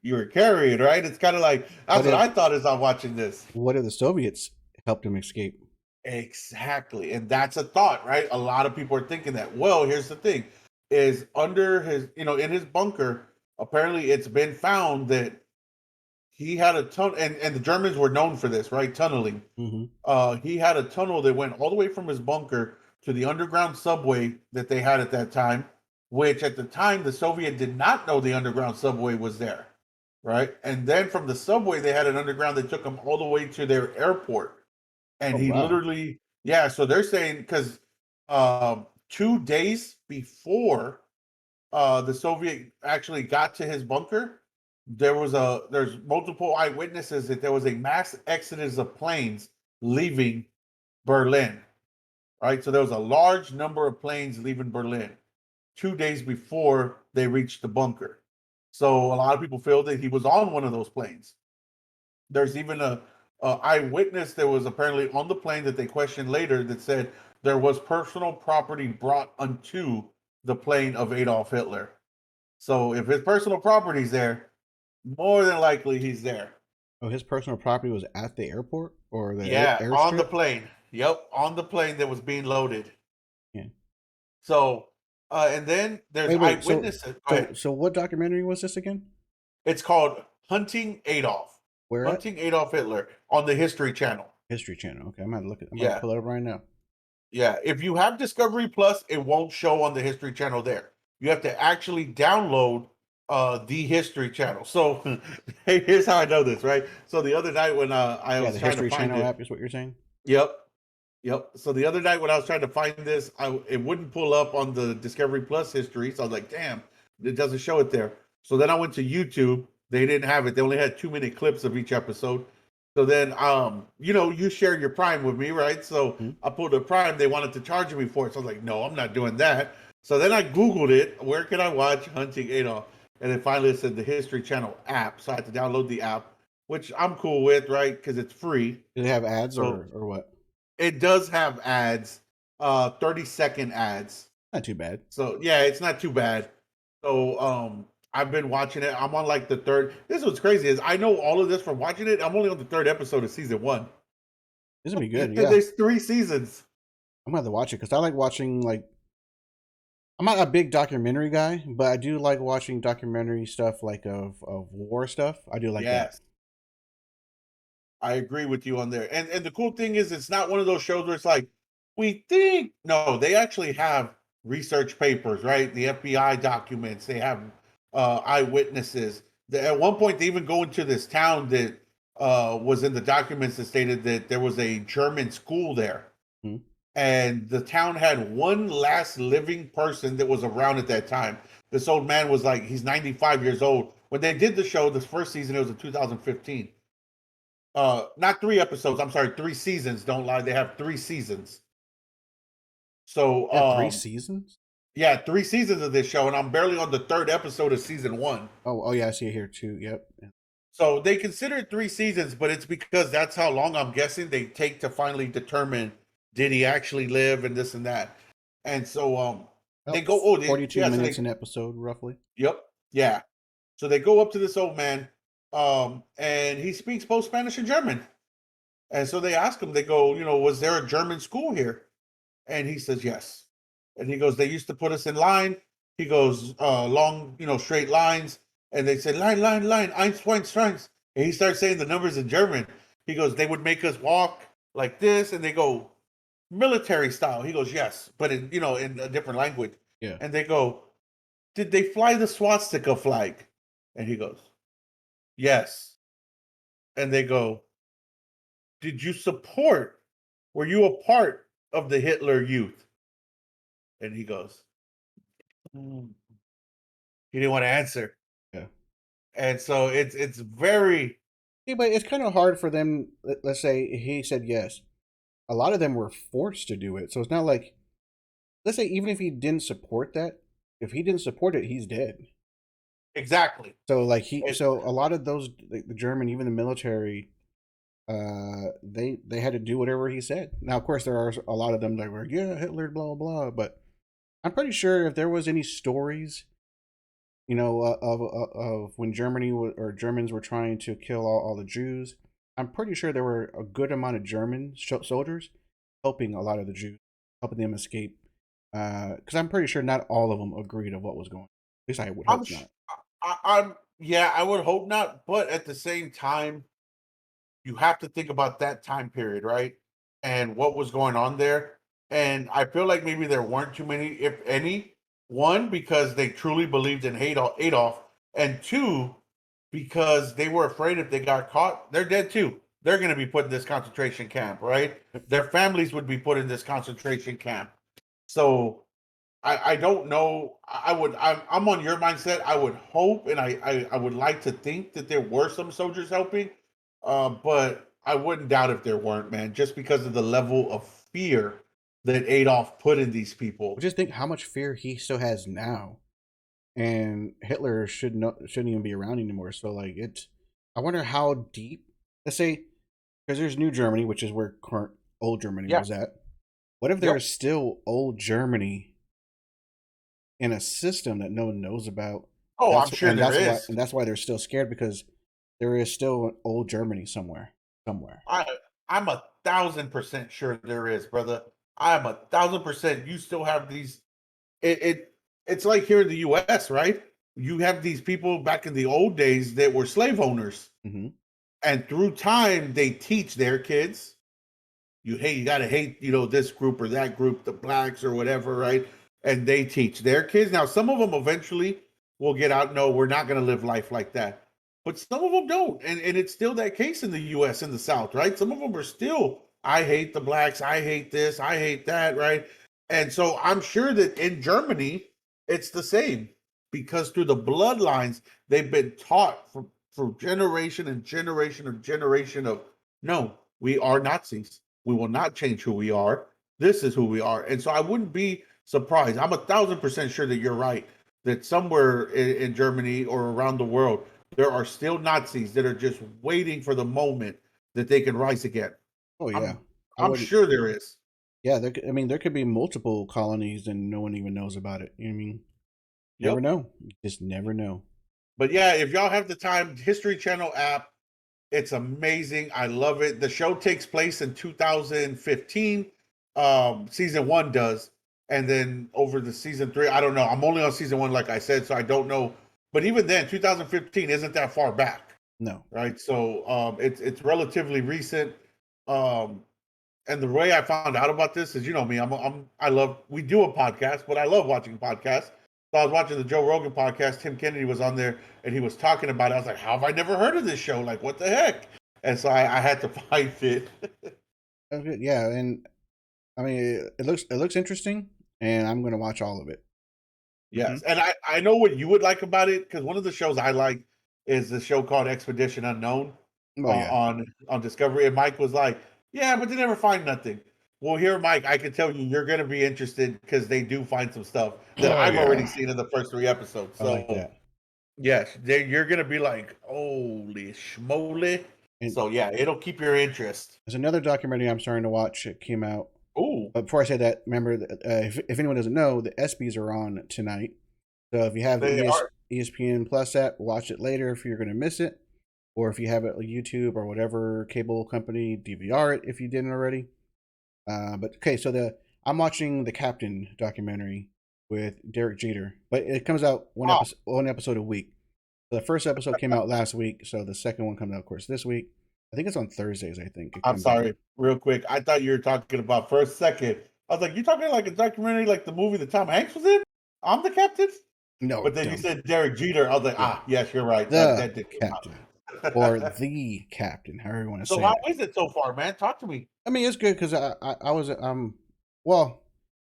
[SPEAKER 1] you were carrying, right? It's kind of like that's
[SPEAKER 2] What
[SPEAKER 1] what
[SPEAKER 2] if
[SPEAKER 1] I thought as I'm watching this.
[SPEAKER 2] the Soviets helped him escape?
[SPEAKER 1] Exactly. And that's a thought, right? A lot of people are thinking that. Well, here's the thing is under his, in his bunker, apparently it's been found that he had a tunnel, and the Germans were known for this, right? Tunneling.
[SPEAKER 2] Hmm.
[SPEAKER 1] He had a tunnel that went all the way from his bunker to the underground subway that they had at that time, which at the time the Soviet did not know the underground subway was there, right? And then from the subway, they had an underground that took them all the way to their airport. And
[SPEAKER 2] Oh
[SPEAKER 1] he
[SPEAKER 2] wow.
[SPEAKER 1] literally, yeah, so they're saying because 2 days before the Soviet actually got to his bunker, there's multiple eyewitnesses that there was a mass exodus of planes leaving Berlin. Right, so there was a large number of planes leaving Berlin 2 days before they reached the bunker. So a lot of people feel that he was on one of those planes. There's even a eyewitness that was apparently on the plane that they questioned later that said there was personal property brought onto the plane of Adolf Hitler. So if his personal property's there, more than likely he's there.
[SPEAKER 2] Oh, his personal property was at the airport or the
[SPEAKER 1] Yeah, on the
[SPEAKER 2] airstrip?
[SPEAKER 1] plane. Yep, on the plane that was being loaded.
[SPEAKER 2] Yeah.
[SPEAKER 1] So, and then there's
[SPEAKER 2] Wait. So
[SPEAKER 1] eyewitnesses. Go
[SPEAKER 2] so
[SPEAKER 1] ahead.
[SPEAKER 2] so what documentary was this again?
[SPEAKER 1] It's called Hunting Adolf.
[SPEAKER 2] Where at?
[SPEAKER 1] Hunting Adolf Hitler on the History Channel.
[SPEAKER 2] History Channel. Okay, I'm gonna look at. I'm gonna
[SPEAKER 1] Yeah.
[SPEAKER 2] pull it up right now.
[SPEAKER 1] Yeah, if you have Discovery Plus, it won't show on the History Channel there. You have to actually download the History Channel. So hey, here's how I know this, right? So the other night when I
[SPEAKER 2] Yeah,
[SPEAKER 1] was
[SPEAKER 2] the
[SPEAKER 1] trying to
[SPEAKER 2] History
[SPEAKER 1] find
[SPEAKER 2] Channel
[SPEAKER 1] it,
[SPEAKER 2] app is what you're saying.
[SPEAKER 1] yep, yep. So the other night when I was trying to find this, it wouldn't pull up on the Discovery Plus history. So I was like, damn, it doesn't show it there. So then I went to YouTube. They didn't have it. They only had 2 minute clips of each episode. So then, you share your Prime with me, right? So
[SPEAKER 2] Hmm?
[SPEAKER 1] I pulled a Prime. They wanted to charge me for it. So I was like, no, I'm not doing that. So then I Googled it. Where can I watch Hunting Adolf? And then finally it said the History Channel app. So I had to download the app, which I'm cool with, right? Because it's free.
[SPEAKER 2] Do they have ads
[SPEAKER 1] So
[SPEAKER 2] or what?
[SPEAKER 1] it does have ads, 30-second ads.
[SPEAKER 2] Not too bad.
[SPEAKER 1] So yeah, it's not too bad. So I've been watching it. I'm on like the third. This is what's crazy is I know all of this from watching it. I'm only on the third episode of season one.
[SPEAKER 2] This would be good.
[SPEAKER 1] And
[SPEAKER 2] Yeah,
[SPEAKER 1] there's 3 seasons.
[SPEAKER 2] I'm gonna have to watch it because I like watching like. I'm not a big documentary guy, but I do like watching documentary stuff like of war stuff. I do like that.
[SPEAKER 1] Yes, I agree with you on there. And the cool thing is it's not one of those shows where it's like, we think no, they actually have research papers, right? The FBI documents, they have eyewitnesses. At one point they even go into this town that was in the documents that stated that there was a German school there.
[SPEAKER 2] Hmm?
[SPEAKER 1] And the town had one last living person that was around at that time. This old man was like, he's 95 years old. When they did the show, this first season, it was in 2015. Not 3 episodes, I'm sorry, 3 seasons. Don't lie, they have 3 seasons. So
[SPEAKER 2] They have 3 seasons.
[SPEAKER 1] yeah, 3 seasons of this show, and I'm barely on the third episode of season one.
[SPEAKER 2] Oh yeah, I see it here too. Yep.
[SPEAKER 1] So they consider it 3 seasons, but it's because that's how long I'm guessing they take to finally determine did he actually live and this and that. And so they
[SPEAKER 2] About
[SPEAKER 1] go, oh, they,
[SPEAKER 2] 42
[SPEAKER 1] yeah, so
[SPEAKER 2] minutes
[SPEAKER 1] they,
[SPEAKER 2] an episode, roughly.
[SPEAKER 1] yep, yeah. So they go up to this old man, and he speaks both Spanish and German. And so they ask him, they go, was there a German school here? And he says, yes. And he goes, they used to put us in line. He goes, long, straight lines. And they said, line, eins, zwei, eins. And he starts saying the numbers in German. He goes, they would make us walk like this. And they go, military style. He goes, yes, but in a different language.
[SPEAKER 2] Yeah.
[SPEAKER 1] And they go, did they fly the swastika flag? And he goes, yes. And they go, did you support? Were you a part of the Hitler Youth? And he goes, "Mm." He didn't want to answer.
[SPEAKER 2] Yeah.
[SPEAKER 1] And so it's very
[SPEAKER 2] Yeah, but it's kind of hard for them. Let's say he said yes. A lot of them were forced to do it. So it's not like, let's say, even if he didn't support that, if he didn't support it, he's dead.
[SPEAKER 1] exactly.
[SPEAKER 2] So like
[SPEAKER 1] It,
[SPEAKER 2] so a lot of those, the German, even the military, they had to do whatever he said. Now, of course, there are a lot of them that were, yeah, Hitler, blah blah. But I'm pretty sure if there was any stories, of when or Germans were trying to kill all the Jews, I'm pretty sure there were a good amount of German soldiers helping a lot of the Jews, helping them escape. Because I'm pretty sure not all of them agreed of what was going on. At least I would
[SPEAKER 1] I'm
[SPEAKER 2] hope
[SPEAKER 1] sh-
[SPEAKER 2] not.
[SPEAKER 1] I'm yeah, I would hope not, but at the same time, you have to think about that time period, right? And what was going on there. And I feel like maybe there weren't too many, if any. One, because they truly believed in Adolf, and two, because they were afraid if they got caught, they're dead too. They're going to be put in this concentration camp, right? Their families would be put in this concentration camp. So I don't know. I'm on your mindset. I would hope and I would like to think that there were some soldiers helping, but I wouldn't doubt if there weren't, man, just because of the level of fear that Adolf put in these people.
[SPEAKER 2] Just think how much fear he still has now, and Hitler shouldn't even be around anymore. So like it's, I wonder how deep. Let's say, because there's New Germany, which is where current old Germany
[SPEAKER 1] Yeah.
[SPEAKER 2] was at. What if
[SPEAKER 1] Yep.
[SPEAKER 2] there's still old Germany in a system that no one knows about?
[SPEAKER 1] Oh, I'm sure there is.
[SPEAKER 2] That's why they're still scared, because there is still an old Germany somewhere. Somewhere.
[SPEAKER 1] I I'm 1,000% sure there is, brother. I am 1,000%. You still have these. It's like here in the U.S., right? You have these people back in the old days that were slave owners,
[SPEAKER 2] Mm-hmm.
[SPEAKER 1] and through time they teach their kids you got to hate this group or that group, the blacks or whatever, right? And they teach their kids. Now some of them eventually will get out, no, we're not going to live life like that, but some of them don't. And it's still that case in the US, in the South, right? Some of them are still, I hate the blacks, I hate this, I hate that, right? And so I'm sure that in Germany it's the same, because through the bloodlines they've been taught for generation and generation and generation of, no, we are Nazis, we will not change who we are. This is who we are. And so I wouldn't be surprised. I'm 1,000% sure that you're right, that somewhere in Germany or around the world, there are still Nazis that are just waiting for the moment that they can rise again.
[SPEAKER 2] Oh yeah,
[SPEAKER 1] I'm
[SPEAKER 2] I
[SPEAKER 1] I'm
[SPEAKER 2] wouldn't.
[SPEAKER 1] sure there is.
[SPEAKER 2] Yeah, I mean, there could be multiple colonies and no one even knows about it. You know what I mean? Never
[SPEAKER 1] Yep.
[SPEAKER 2] know. You just never know.
[SPEAKER 1] But yeah, if y'all have the time, History Channel app, it's amazing. I love it. The show takes place in 2015. Season one does. And then over the season three, I don't know. I'm only on season one, like I said, so I don't know. But even then, 2015 isn't that far back,
[SPEAKER 2] No.
[SPEAKER 1] right? So it's relatively recent. Um, and the way I found out about this is, me, I love, we do a podcast, but I love watching podcasts. So I was watching the Joe Rogan podcast. Tim Kennedy was on there and he was talking about it. I was like, how have I never heard of this show? Like, what the heck? And so I had to find it.
[SPEAKER 2] That's good. Yeah, and I mean, it looks interesting, and I'm gonna watch all of it. Hmm.
[SPEAKER 1] Yes. And I know what you would like about it, because one of the shows I like is the show called Expedition Unknown
[SPEAKER 2] Oh yeah.
[SPEAKER 1] on Discovery. And Mike was like, yeah, but they never find nothing. Well, here, Mike, I can tell you, you're going to be interested because they do find some stuff that
[SPEAKER 2] Oh
[SPEAKER 1] I've already
[SPEAKER 2] yeah.
[SPEAKER 1] seen in the first 3 episodes.
[SPEAKER 2] I like
[SPEAKER 1] So
[SPEAKER 2] that.
[SPEAKER 1] Yes, you're gonna be like, holy schmoly.
[SPEAKER 2] And
[SPEAKER 1] So yeah, it'll keep your interest.
[SPEAKER 2] there's another documentary I'm starting to watch. It came out.
[SPEAKER 1] Ooh,
[SPEAKER 2] But before I say that, remember, if anyone doesn't know, the ESPYS are on tonight. So if you have the
[SPEAKER 1] they are.
[SPEAKER 2] ESPN Plus app, watch it later if you're going to miss it. Or if you have it on YouTube or whatever cable company, DVR it if you didn't already. But okay, so I'm watching the Captain documentary with Derek Jeter, but it comes out
[SPEAKER 1] Wow.
[SPEAKER 2] one episode a week. So the first episode came out last week, so the second one comes out, of course, this week. I think it's on Thursdays. I think it
[SPEAKER 1] I'm
[SPEAKER 2] comes out.
[SPEAKER 1] sorry, real quick. I thought you were talking about for a second. I was like, you talking like a documentary like the movie that Tom Hanks was in? I'm the captain?
[SPEAKER 2] No,
[SPEAKER 1] But then you
[SPEAKER 2] dumb.
[SPEAKER 1] said Derek Jeter. I was like,
[SPEAKER 2] Yeah,
[SPEAKER 1] yes, you're right. That
[SPEAKER 2] the
[SPEAKER 1] that did come
[SPEAKER 2] Captain or
[SPEAKER 1] out.
[SPEAKER 2] the Captain, however you want to
[SPEAKER 1] So
[SPEAKER 2] say
[SPEAKER 1] how
[SPEAKER 2] it.
[SPEAKER 1] is it so far, man? Talk to me.
[SPEAKER 2] I mean, it's good because I was well,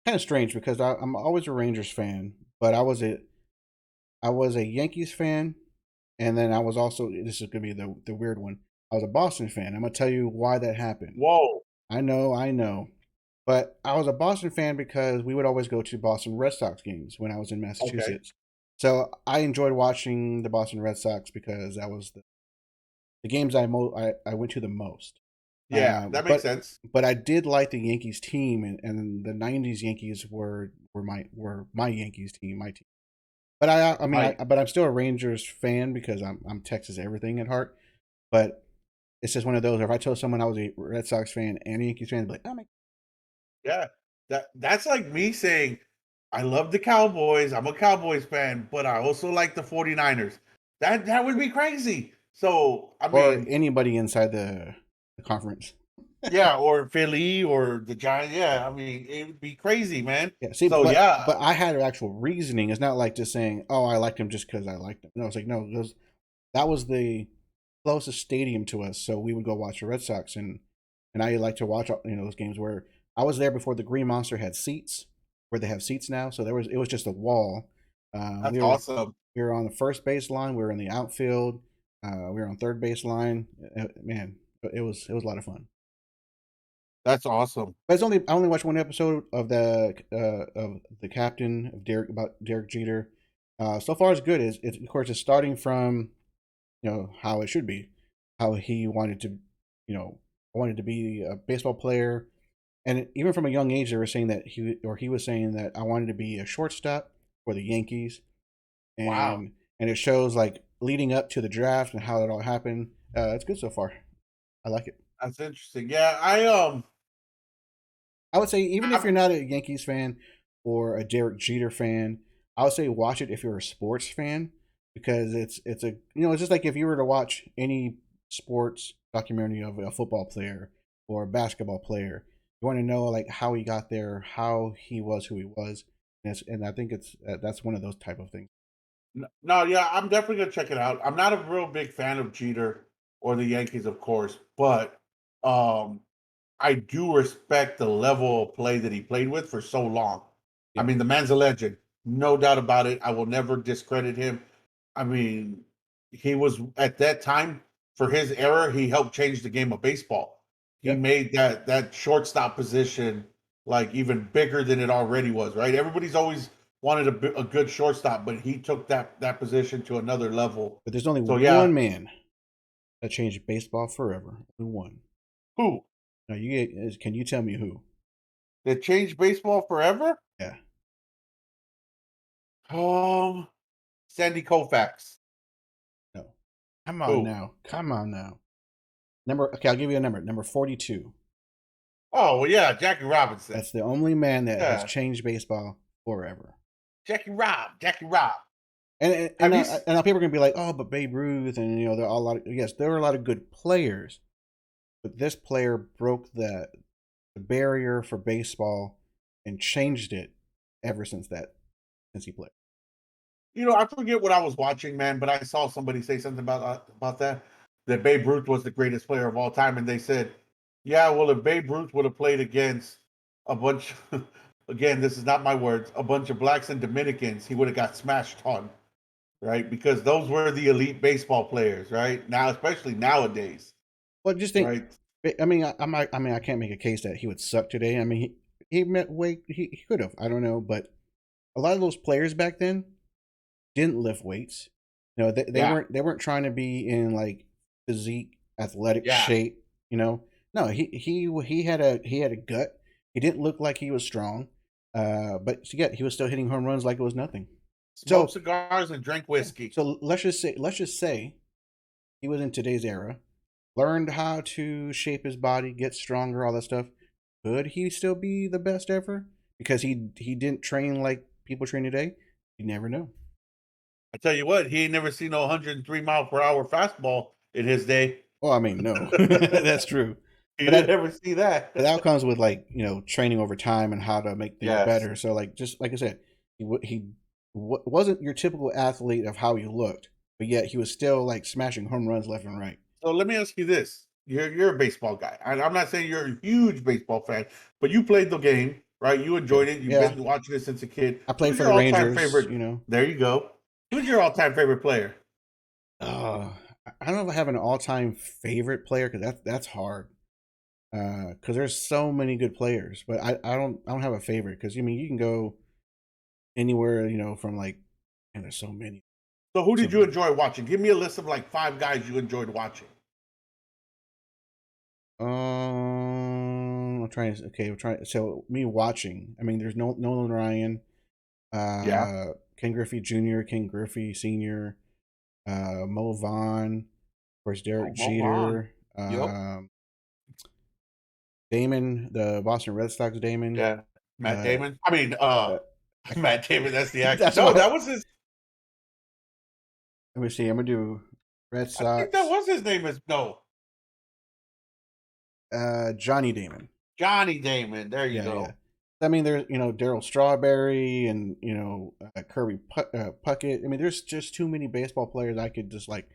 [SPEAKER 2] kind of strange because I'm always a Rangers fan, but I was a Yankees fan, and then I was also, this is gonna be the weird one. I was a Boston fan. I'm gonna tell you why that happened.
[SPEAKER 1] Whoa.
[SPEAKER 2] I know, but I was a Boston fan because we would always go to Boston Red Sox games when I was in
[SPEAKER 1] Okay.
[SPEAKER 2] Massachusetts. So I enjoyed watching the Boston Red Sox because that was the games I went to the most.
[SPEAKER 1] Yeah, that makes
[SPEAKER 2] But
[SPEAKER 1] sense.
[SPEAKER 2] I did like the Yankees team, and the '90s Yankees were my Yankees team, my team. But
[SPEAKER 1] Right.
[SPEAKER 2] but I'm still a Rangers fan because I'm Texas everything at heart. But it's just one of those. If I told someone I was a Red Sox fan and a Yankees fan, they'd be like, "Oh my."
[SPEAKER 1] Yeah. That's like me saying, I love the Cowboys. I'm a Cowboys fan, but I also like the 49ers. That would be crazy. So I
[SPEAKER 2] Or
[SPEAKER 1] mean,
[SPEAKER 2] anybody inside the conference.
[SPEAKER 1] yeah, or Philly or the Giants. Yeah, I mean, it would be crazy, man.
[SPEAKER 2] Yeah, see,
[SPEAKER 1] So yeah,
[SPEAKER 2] but I had an actual reasoning. It's not like just saying, "Oh, I liked him just because I liked him." No, it's like no, that was the closest stadium to us, so we would go watch the Red Sox, and I like to watch those games where I was there before the Green Monster had seats, where they have seats now. So it was just a wall.
[SPEAKER 1] that's
[SPEAKER 2] We
[SPEAKER 1] awesome.
[SPEAKER 2] were on the first base line, we were in the outfield, we were on third base line. Man, it was a lot of fun.
[SPEAKER 1] That's awesome.
[SPEAKER 2] But I only watched one episode of the Captain of Derek about Derek Jeter. So far, it's good. It's of course it's starting from how it should be, how he wanted to, wanted to be a baseball player, and even from a young age, they were saying that he was saying that I wanted to be a shortstop for the Yankees,
[SPEAKER 1] Wow,
[SPEAKER 2] and it shows like leading up to the draft and how it all happened. It's good so far. I like it.
[SPEAKER 1] that's interesting. Yeah,
[SPEAKER 2] I would say even if
[SPEAKER 1] I'm,
[SPEAKER 2] you're not a Yankees fan or a Derek Jeter fan, I would say watch it if you're a sports fan because it's a it's just like if you were to watch any sports documentary of a football player or a basketball player, you want to know like how he got there, how he was who he was, and I think it's that's one of those type of things.
[SPEAKER 1] no, yeah, I'm definitely gonna check it out. I'm not a real big fan of Jeter or the Yankees, of course, but um, I do respect the level of play that he played with for so long. I
[SPEAKER 2] Yeah,
[SPEAKER 1] mean, the man's a legend, no doubt about it. I will never discredit him. I mean, he was at that time for his era. He helped change the game of baseball. He
[SPEAKER 2] yep.
[SPEAKER 1] made that shortstop position like even bigger than it already was. Right? Everybody's always wanted a good shortstop, but he took that position to another level.
[SPEAKER 2] But there's only
[SPEAKER 1] So yeah,
[SPEAKER 2] one man that changed baseball forever. Only one.
[SPEAKER 1] who
[SPEAKER 2] Now can you tell me who?
[SPEAKER 1] that changed baseball forever?
[SPEAKER 2] Yeah.
[SPEAKER 1] Um, Sandy Koufax.
[SPEAKER 2] No. Come on
[SPEAKER 1] Who?
[SPEAKER 2] now. Come on now. Number okay, I'll give you a number. Number 42.
[SPEAKER 1] Oh, well, yeah, Jackie Robinson.
[SPEAKER 2] That's the only man that has
[SPEAKER 1] Yeah,
[SPEAKER 2] changed baseball forever.
[SPEAKER 1] Jackie Rob.
[SPEAKER 2] And
[SPEAKER 1] Have you?
[SPEAKER 2] now people are gonna be like, oh, but Babe Ruth, and there are a lot of yes, there were a lot of good players, but this player broke the barrier for baseball and changed it ever since he played.
[SPEAKER 1] I forget what I was watching, man, but I saw somebody say something about that. That Babe Ruth was the greatest player of all time, and they said, "Yeah, well, if Babe Ruth would have played against a bunch, again, this is not my words, a bunch of blacks and Dominicans, he would have got smashed on, right? Because those were the elite baseball players, right? Now, especially nowadays,
[SPEAKER 2] Well, just think.
[SPEAKER 1] right?
[SPEAKER 2] I mean, I mean, I can't make a case that he would suck today. I mean, he met weight. He could have. I don't know, but a lot of those players back then didn't lift weights. You know, they
[SPEAKER 1] Yeah,
[SPEAKER 2] weren't trying to be in like physique, athletic
[SPEAKER 1] yeah.
[SPEAKER 2] shape. You know, no, he had a gut. He didn't look like he was strong, but yet he was still hitting home runs like it was nothing.
[SPEAKER 1] Smoked
[SPEAKER 2] So
[SPEAKER 1] cigars and drank
[SPEAKER 2] yeah,
[SPEAKER 1] whiskey.
[SPEAKER 2] so let's just say he was in today's era, learned how to shape his body, get stronger, all that stuff. Could he still be the best ever? Because he didn't train like people train today. You never know.
[SPEAKER 1] I tell you what, he ain't never seen no 103 mile per hour fastball in his day.
[SPEAKER 2] Well, I mean, no, that's true.
[SPEAKER 1] He
[SPEAKER 2] But
[SPEAKER 1] didn't ever see that.
[SPEAKER 2] that comes with like training over time and how to make things
[SPEAKER 1] Yes.
[SPEAKER 2] better. So like just like I said, wasn't your typical athlete of how he looked, but yet he was still like smashing home runs left and right.
[SPEAKER 1] So let me ask you this: you're a baseball guy, and I'm not saying you're a huge baseball fan, but you played the game, right? You
[SPEAKER 2] Okay.
[SPEAKER 1] enjoyed it. You've
[SPEAKER 2] Yeah,
[SPEAKER 1] been watching it since a kid.
[SPEAKER 2] I played
[SPEAKER 1] Who's
[SPEAKER 2] for
[SPEAKER 1] your
[SPEAKER 2] the
[SPEAKER 1] all-time
[SPEAKER 2] Rangers.
[SPEAKER 1] favorite? There you go. Who's your all-time favorite player?
[SPEAKER 2] Uh, I don't know if I have an all-time favorite player because that's hard. Because there's so many good players, but I don't have a favorite because I mean you can go anywhere from like and there's so many
[SPEAKER 1] So who
[SPEAKER 2] so
[SPEAKER 1] did you
[SPEAKER 2] many.
[SPEAKER 1] enjoy watching? Give me a list of like 5 guys you enjoyed watching.
[SPEAKER 2] I'm trying to okay. I'm trying. So me watching. I mean, there's no Nolan Ryan,
[SPEAKER 1] Yeah.
[SPEAKER 2] Ken Griffey Jr., Ken Griffey Sr., Mo Vaughn, of course
[SPEAKER 1] Oh,
[SPEAKER 2] Derek
[SPEAKER 1] Mo Vaughn.
[SPEAKER 2] Jeter,
[SPEAKER 1] Yep.
[SPEAKER 2] Damon, the Boston Red Sox Damon.
[SPEAKER 1] Yeah. Matt
[SPEAKER 2] Uh,
[SPEAKER 1] Damon. I mean,
[SPEAKER 2] uh
[SPEAKER 1] Matt Damon. That's the actor.
[SPEAKER 2] that's
[SPEAKER 1] No,
[SPEAKER 2] what.
[SPEAKER 1] that was his.
[SPEAKER 2] Let me see. I'm gonna do Red
[SPEAKER 1] I think that
[SPEAKER 2] Sox.
[SPEAKER 1] was his name. Is no
[SPEAKER 2] Johnny Damon.
[SPEAKER 1] Johnny Damon. There you
[SPEAKER 2] Yeah, yeah.
[SPEAKER 1] go.
[SPEAKER 2] I mean, there's Daryl Strawberry and Kirby Puckett. I mean, there's just too many baseball players I could just like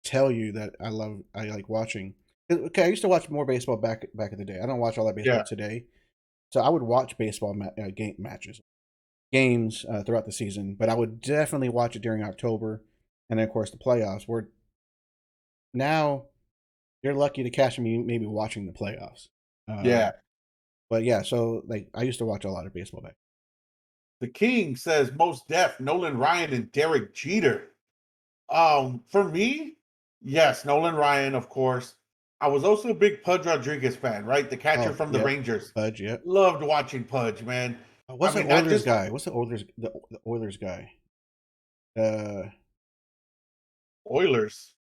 [SPEAKER 2] tell you that I love. I like watching. Okay, I used to watch more baseball back in the day. I don't watch all that baseball
[SPEAKER 1] Yeah.
[SPEAKER 2] today, so I would watch baseball game matches, games throughout the season. But I would definitely watch it during October, and then of course the playoffs. Where now you're lucky to catch me maybe watching the playoffs.
[SPEAKER 1] Yeah.
[SPEAKER 2] But yeah, so like I used to watch a lot of baseball back.
[SPEAKER 1] The King says most deaf Nolan Ryan and Derek Jeter. For me, yes, Nolan Ryan, of course. I was also a big Pudge Rodriguez fan, right? The catcher
[SPEAKER 2] Oh,
[SPEAKER 1] from the
[SPEAKER 2] yep.
[SPEAKER 1] Rangers.
[SPEAKER 2] Pudge, yep.
[SPEAKER 1] Loved watching Pudge, man. I
[SPEAKER 2] What's the
[SPEAKER 1] mean, not
[SPEAKER 2] Oilers
[SPEAKER 1] just
[SPEAKER 2] guy? What's the Oilers guy? Uh,
[SPEAKER 1] Oilers.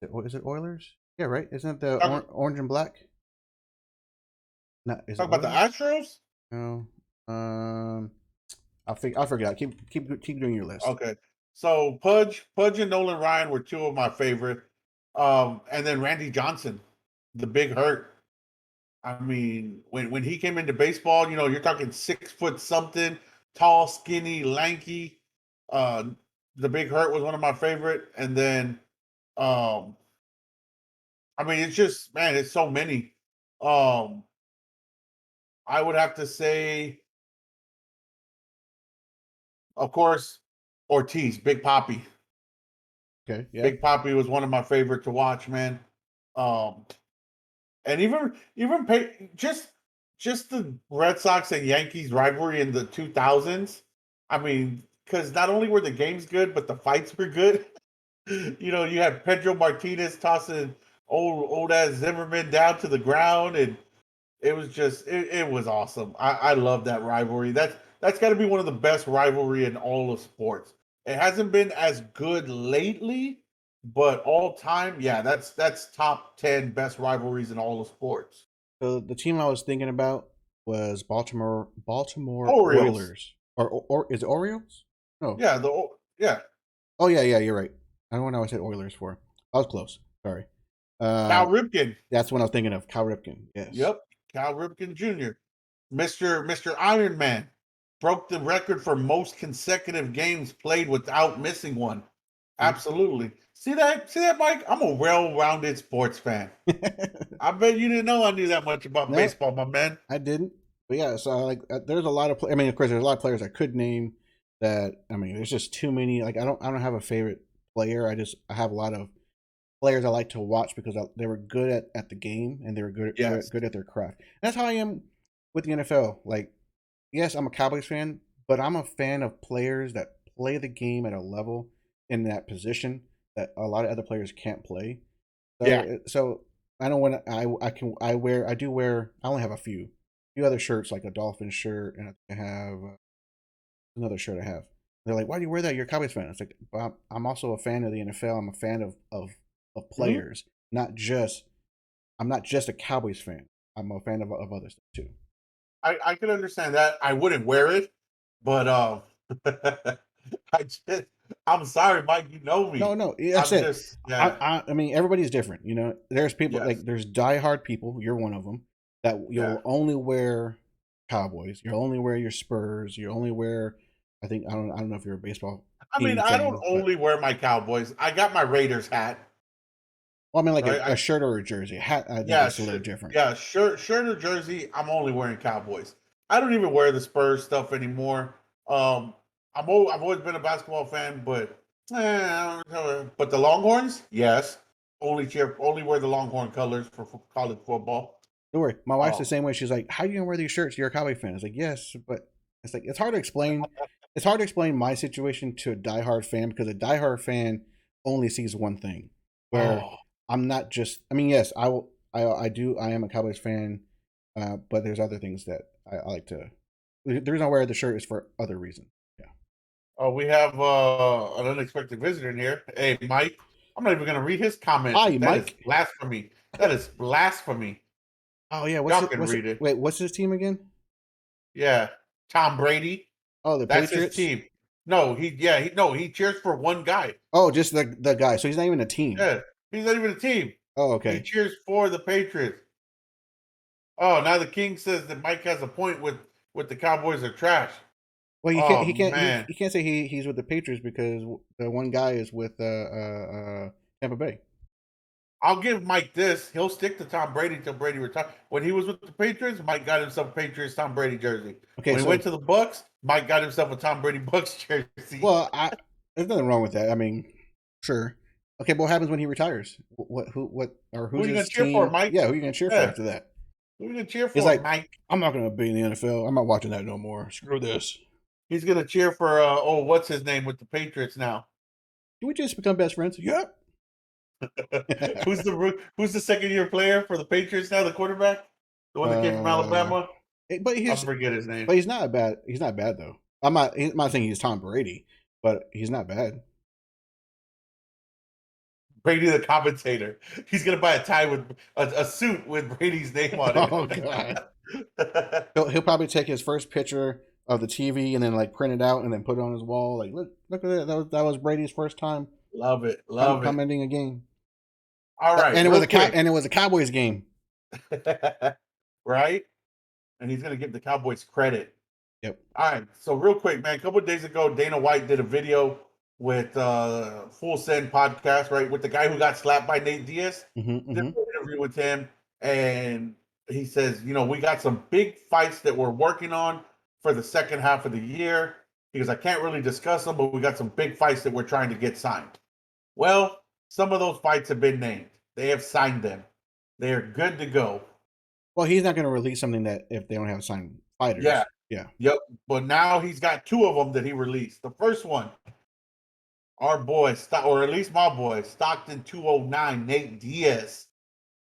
[SPEAKER 2] what is it? Oilers? Yeah, right. Isn't it the
[SPEAKER 1] Talk,
[SPEAKER 2] orange and black? Not is it
[SPEAKER 1] talk about the
[SPEAKER 2] Oilers?
[SPEAKER 1] Astros.
[SPEAKER 2] No. I'll figure out. Keep doing your list.
[SPEAKER 1] Okay. So Pudge and Nolan Ryan were two of my favorite. And then Randy Johnson, the big hurt. I mean, when he came into baseball, you're talking 6 foot something, tall, skinny, lanky. Uh, the Big Hurt was one of my favorite, and then, um, I mean, it's just man, it's so many. Um, I would have to say, of course, Ortiz, Big Poppy.
[SPEAKER 2] Okay. Yeah.
[SPEAKER 1] Big Poppy was one of my favorite to watch, man. Um, and even just the Red Sox and Yankees rivalry in the 2000s. I mean, because not only were the games good, but the fights were good. You had Pedro Martinez tossing old ass Zimmerman down to the ground, and it was awesome. I love that rivalry. That's got to be one of the best rivalry in all of sports. It hasn't been as good lately, but all time, yeah, that's top 10 best rivalries in all of sports.
[SPEAKER 2] So the team I was thinking about was Baltimore
[SPEAKER 1] Orioles,
[SPEAKER 2] Oilers, or is it Orioles? No.
[SPEAKER 1] yeah, yeah,
[SPEAKER 2] Oh yeah, yeah. You're right. I don't know what I said Oilers for. I was close. Sorry.
[SPEAKER 1] Cal
[SPEAKER 2] Uh,
[SPEAKER 1] Ripken,
[SPEAKER 2] that's what I was thinking of. Cal Ripken. Yes.
[SPEAKER 1] yep, Cal Ripken Jr., Mister Iron Man, broke the record for most consecutive games played without missing one. Absolutely. See that, Mike? I'm a well-rounded sports fan. I bet you didn't know I knew that much about
[SPEAKER 2] No,
[SPEAKER 1] baseball, my man.
[SPEAKER 2] I didn't. But yeah, so like, there's a lot of. I mean, of course, there's a lot of players I could name. That I mean, there's just too many. Like, I don't have a favorite player. I have a lot of players I like to watch because they were good at the game and they were
[SPEAKER 1] Yes.
[SPEAKER 2] good at their craft. And that's how I am with the NFL. Like, yes, I'm a Cowboys fan, but I'm a fan of players that play the game at a level in that position that a lot of other players can't play.
[SPEAKER 1] Yeah.
[SPEAKER 2] So I know when I do wear I only have a few other shirts like a Dolphin shirt and I have another shirt I have. They're like, why do you wear that? You're a Cowboys fan. It's like, well, I'm also a fan of the NFL. I'm a fan of
[SPEAKER 1] Hmm.
[SPEAKER 2] players, not just. I'm not just a Cowboys fan. I'm a fan of other stuff too.
[SPEAKER 1] I can understand that. I wouldn't wear it, but I just I'm sorry, Mike. You know
[SPEAKER 2] No,
[SPEAKER 1] me.
[SPEAKER 2] no, that's
[SPEAKER 1] I'm
[SPEAKER 2] it.
[SPEAKER 1] just yeah,
[SPEAKER 2] I mean, everybody's different. You know, there's people
[SPEAKER 1] yes,
[SPEAKER 2] like there's diehard people. You're one of them that
[SPEAKER 1] yeah.
[SPEAKER 2] you'll only wear Cowboys. You'll only wear your Spurs. You only wear. I don't know if you're a baseball
[SPEAKER 1] I mean,
[SPEAKER 2] team
[SPEAKER 1] I don't
[SPEAKER 2] fan, but
[SPEAKER 1] only wear my Cowboys. I got my Raiders hat,
[SPEAKER 2] well, I mean, like
[SPEAKER 1] right?
[SPEAKER 2] a shirt or a jersey. A hat, I think,
[SPEAKER 1] Yeah,
[SPEAKER 2] is a little different.
[SPEAKER 1] yeah, shirt or jersey. I'm only wearing Cowboys. I don't even wear the Spurs stuff anymore. Um, I've always been a basketball fan, but but the Longhorns, yes, only wear the Longhorn colors for college football.
[SPEAKER 2] Don't worry. My wife's the
[SPEAKER 1] Um,
[SPEAKER 2] same way. She's like, "How are you gonna wear these shirts? You're a Cowboy fan." It's like, yes, but it's like it's hard to explain. It's hard to explain my situation to a diehard fan because a diehard fan only sees one thing. Where
[SPEAKER 1] oh,
[SPEAKER 2] I'm not just. I mean, yes, I will. I do. I am a Cowboys fan, but there's other things that I like to. The reason I wear the shirt is for other reasons. Yeah.
[SPEAKER 1] we have an unexpected visitor in here. Hey, Mike. I'm not even gonna read his comment
[SPEAKER 2] Hi,
[SPEAKER 1] because that is
[SPEAKER 2] Mike.
[SPEAKER 1] blasphemy. That is blasphemy.
[SPEAKER 2] Oh yeah.
[SPEAKER 1] Y'all can read it.
[SPEAKER 2] Wait, what's his team again?
[SPEAKER 1] Yeah, Tom Brady.
[SPEAKER 2] Oh, the
[SPEAKER 1] That's his
[SPEAKER 2] Patriots.
[SPEAKER 1] team. No, he cheers for one guy.
[SPEAKER 2] Oh, just the guy. So he's not even a team.
[SPEAKER 1] Yeah, he's not even a team.
[SPEAKER 2] Oh,
[SPEAKER 1] He
[SPEAKER 2] okay.
[SPEAKER 1] cheers for the Patriots. Oh, now the King says that Mike has a point with the Cowboys are trash.
[SPEAKER 2] Well,
[SPEAKER 1] Oh
[SPEAKER 2] he
[SPEAKER 1] man.
[SPEAKER 2] can't say he's with the Patriots because the one guy is with Tampa Bay.
[SPEAKER 1] I'll give Mike this. He'll stick to Tom Brady till Brady retires. When he was with the Patriots, Mike got himself a Patriots Tom Brady jersey.
[SPEAKER 2] Okay,
[SPEAKER 1] When he went
[SPEAKER 2] so
[SPEAKER 1] to the Bucks, Mike got himself a Tom Brady Bucks jersey.
[SPEAKER 2] well, I there's nothing wrong with that. I mean, sure. Okay, but what happens when he retires? What or
[SPEAKER 1] Who
[SPEAKER 2] who's
[SPEAKER 1] are you gonna
[SPEAKER 2] his
[SPEAKER 1] cheer for,
[SPEAKER 2] team?
[SPEAKER 1] Mike?
[SPEAKER 2] Yeah, who are you gonna cheer for
[SPEAKER 1] Yeah.
[SPEAKER 2] after that?
[SPEAKER 1] Who are you gonna cheer
[SPEAKER 2] He's
[SPEAKER 1] for,
[SPEAKER 2] like,
[SPEAKER 1] Mike?
[SPEAKER 2] I'm not gonna be in the NFL. I'm not watching that no more. Screw this.
[SPEAKER 1] He's gonna cheer for what's his name with the Patriots now?
[SPEAKER 2] Did we just become best friends? Yep.
[SPEAKER 1] Who's the second year player for the Patriots now? The quarterback, the one that came from
[SPEAKER 2] uh,
[SPEAKER 1] Alabama.
[SPEAKER 2] but
[SPEAKER 1] I
[SPEAKER 2] he's
[SPEAKER 1] forget his name.
[SPEAKER 2] but he's not bad. He's not bad though. I'm not saying he's Tom Brady, but he's not bad.
[SPEAKER 1] Brady, the commentator. He's gonna buy a tie with a suit with Brady's name on it.
[SPEAKER 2] Oh god. He'll probably take his first picture of the TV and then like print it out and then put it on his wall. Like look at that. That was Brady's first time
[SPEAKER 1] Love it, love it.
[SPEAKER 2] commenting a game.
[SPEAKER 1] All right,
[SPEAKER 2] And it was
[SPEAKER 1] real quick,
[SPEAKER 2] and it was a Cowboys game.
[SPEAKER 1] right? And he's gonna give the Cowboys credit.
[SPEAKER 2] Yep.
[SPEAKER 1] All right, so real quick, man. A couple of days ago, Dana White did a video with Full Send podcast, right, with the guy who got slapped by Nate Diaz.
[SPEAKER 2] Mm-hmm,
[SPEAKER 1] Did
[SPEAKER 2] mm-hmm.
[SPEAKER 1] an interview with him, and he says, we got some big fights that we're working on for the second half of the year. Because I can't really discuss them, but we got some big fights that we're trying to get signed. Well, some of those fights have been named. They have signed them. They are good to go.
[SPEAKER 2] Well, he's not going to release something that if they don't have signed
[SPEAKER 1] Yeah.
[SPEAKER 2] fighters. Yeah.
[SPEAKER 1] Yep. But now he's got two of them that he released. The first one, our boy, or at least my boy, Stockton 209, Nate Diaz,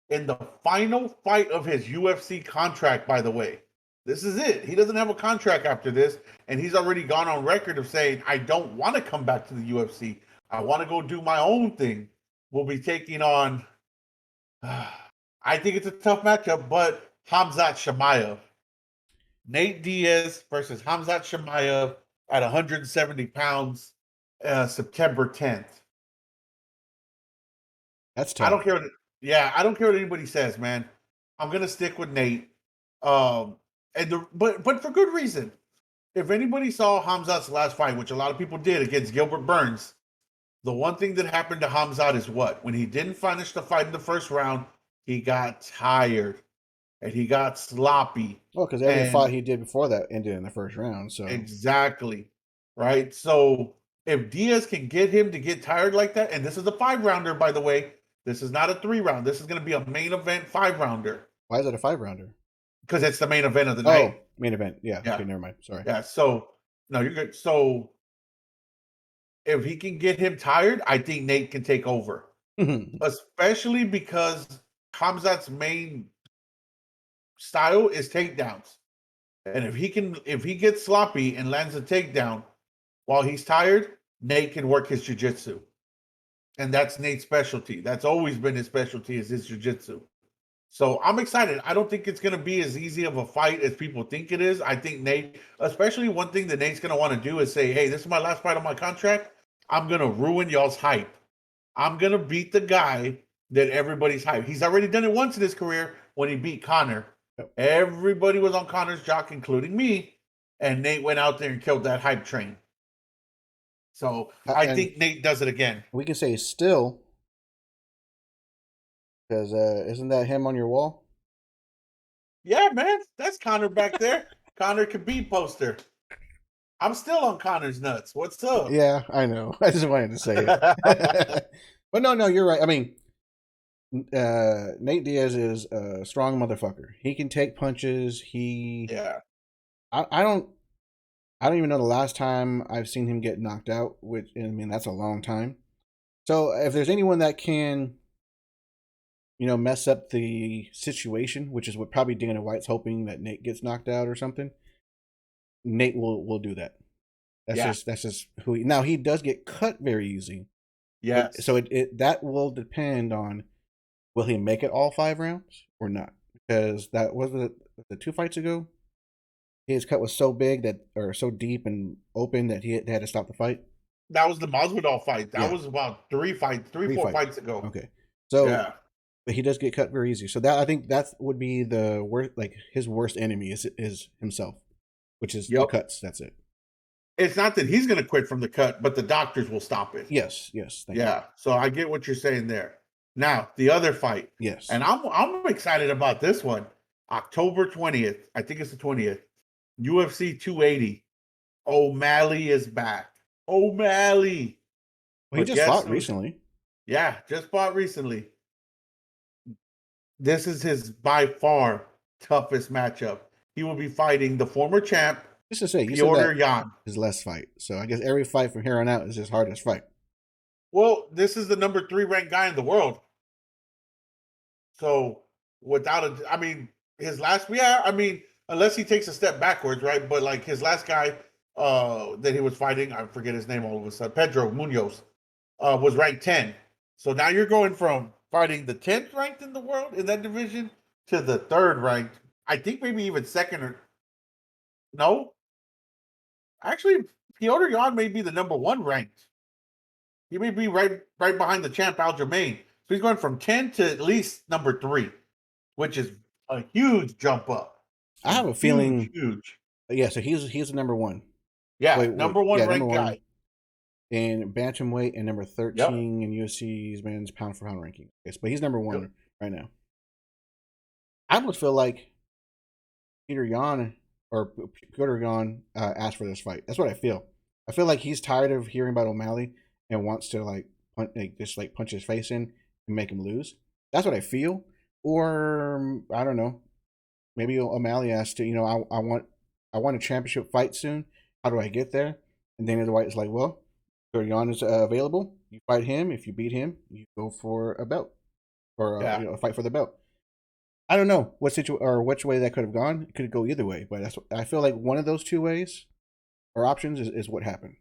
[SPEAKER 1] in the final fight of his UFC contract, by the way. This is it. He doesn't have a contract after this, and he's already gone on record of saying, I don't want to come back to the UFC. I want to go do my own thing. We'll be taking on, I think it's a tough matchup, but Hamzat Shemaev. Nate Diaz versus Hamzat Shemaev at 170 pounds, September 10th.
[SPEAKER 2] That's
[SPEAKER 1] I don't
[SPEAKER 2] tough.
[SPEAKER 1] care what, yeah, I don't care what anybody says, man. I'm gonna stick with Nate. But for good reason. If anybody saw Hamzat's last fight, which a lot of people did against Gilbert Burns, the one thing that happened to Hamzat is what? When he didn't finish the fight in the first round, he got tired and he got sloppy.
[SPEAKER 2] Well, because every fight
[SPEAKER 1] And
[SPEAKER 2] he did before that ended in the first round. So
[SPEAKER 1] exactly, right? So if Diaz can get him to get tired like that, and this is a 5 rounder, by the way, this is not a 3 round. This is going to be a main event 5 rounder
[SPEAKER 2] why is it a 5 rounder?
[SPEAKER 1] because it's the main event of the
[SPEAKER 2] Oh,
[SPEAKER 1] night.
[SPEAKER 2] main event. Yeah.
[SPEAKER 1] Yeah.
[SPEAKER 2] Okay, never mind. Sorry.
[SPEAKER 1] Yeah. So, no, you're good. So if he can get him tired, I think Nate can take over. Especially because Khamzat's main style is takedowns. And if he gets sloppy and lands a takedown while he's tired, Nate can work his jiu-jitsu. And that's Nate's specialty. That's always been his specialty, is his jiu-jitsu. So I'm excited. I don't think it's going to be as easy of a fight as people think it is. I think Nate, especially one thing that Nate's going to want to do is say, hey, this is my last fight on my contract. I'm going to ruin y'all's hype. I'm going to beat the guy that everybody's hype. He's already done it once in his career when he beat Connor.
[SPEAKER 2] Yep.
[SPEAKER 1] Everybody was on Connor's jock, including me. And Nate went out there and killed that hype train. So I think Nate does it again.
[SPEAKER 2] We can say still, because isn't that him on your wall?
[SPEAKER 1] Yeah, man. That's Connor back there. Connor Khabib poster. I'm still on Connor's nuts. What's up?
[SPEAKER 2] Yeah, I know. I just wanted to say it. But no, you're right. I mean, Nate Diaz is a strong motherfucker. He can take punches.
[SPEAKER 1] Yeah.
[SPEAKER 2] I don't even know the last time I've seen him get knocked out, which, I mean, that's a long time. So if there's anyone that can, mess up the situation, which is what probably Dana White's hoping that Nate gets knocked out or something, Nate will do that. That's just who now he does get cut very easy.
[SPEAKER 1] Yeah.
[SPEAKER 2] So it that will depend on will he make it all 5 rounds or not? Because that was the 2 fights ago. His cut was so big or so deep and open that he had to stop the fight.
[SPEAKER 1] That was the Masvidal fight. That was about 4 fights ago.
[SPEAKER 2] Okay. So but he does get cut very easy. So that I think that would be the worst, like his worst enemy is himself, which is the cuts. That's it.
[SPEAKER 1] It's not that he's going to quit from the cut, but the doctors will stop it.
[SPEAKER 2] Yes.
[SPEAKER 1] Thank you. So I get what you're saying there. Now, the other fight.
[SPEAKER 2] Yes.
[SPEAKER 1] And I'm excited about this one. October 20th. I think it's the 20th. UFC 280. O'Malley is back. O'Malley.
[SPEAKER 2] Well, he just fought recently.
[SPEAKER 1] Yeah, just fought recently. This is his by far toughest matchup. He will be fighting the former champ,
[SPEAKER 2] just to say,
[SPEAKER 1] Piotr Jan.
[SPEAKER 2] His last fight. So I guess every fight from here on out is his hardest fight.
[SPEAKER 1] Well, this is the number 3 ranked guy in the world. So his last, unless he takes a step backwards, right? But like his last guy that he was fighting, I forget his name all of a sudden, Pedro Munoz, was ranked 10. So now you're going from fighting the 10th ranked in the world in that division to the 3rd ranked. I think maybe even 2nd or no. Actually, Piotr Jan may be the number 1 ranked. He may be right behind the champ Aljamain. So he's going from 10 to at least number 3, which is a huge jump up.
[SPEAKER 2] I have a feeling
[SPEAKER 1] huge.
[SPEAKER 2] Yeah, so he's the number 1.
[SPEAKER 1] Yeah, number 1 ranked guy.
[SPEAKER 2] In bantamweight and number 13 in UFC's men's pound for pound ranking. Yes, but he's number 1 right now. I almost feel like Piotr Jan asked for this fight. That's what I feel. I feel like he's tired of hearing about O'Malley and wants to punch his face in and make him lose. That's what I feel. Or I don't know. Maybe O'Malley asked to, I want a championship fight soon. How do I get there? And Dana White is like, well, Piotr Jan is available. You fight him. If you beat him, you go for a belt or a fight for the belt. I don't know which way that could have gone. It could go either way, but I feel like one of those 2 ways or options is what happened.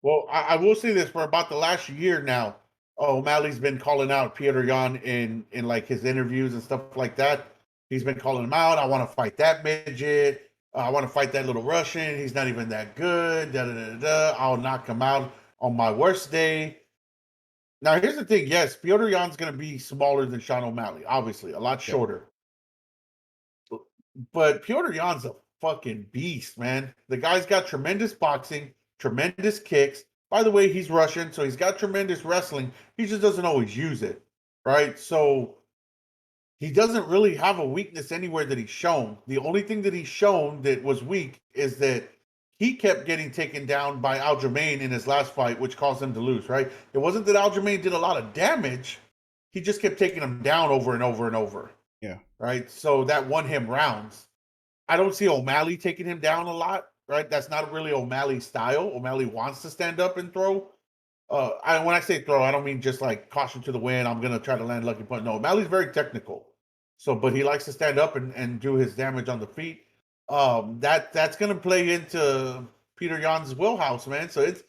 [SPEAKER 1] Well, I will say this: for about the last year now, O'Malley's been calling out Piotr Jan in like his interviews and stuff like that. He's been calling him out. I want to fight that midget. I want to fight that little Russian. He's not even that good. I'll knock him out on my worst day. Now, here's the thing. Yes, Piotr Jan's going to be smaller than Sean O'Malley, obviously, a lot shorter. But Piotr Jan's a fucking beast, man. The guy's got tremendous boxing, tremendous kicks. By the way, he's Russian, so he's got tremendous wrestling. He just doesn't always use it, right? So he doesn't really have a weakness anywhere that he's shown. The only thing that he's shown that was weak is that he kept getting taken down by Aljamain in his last fight, which caused him to lose, right? It wasn't that Aljamain did a lot of damage. He just kept taking him down over and over and over.
[SPEAKER 2] Yeah.
[SPEAKER 1] Right? So that won him rounds. I don't see O'Malley taking him down a lot, right? That's not really O'Malley's style. O'Malley wants to stand up and throw. When I say throw, I don't mean just like caution to the wind. I'm gonna try to land lucky punch. No, O'Malley's very technical. So, but he likes to stand up and do his damage on the feet. That's gonna play into Peter Yan's wheelhouse, man. So it's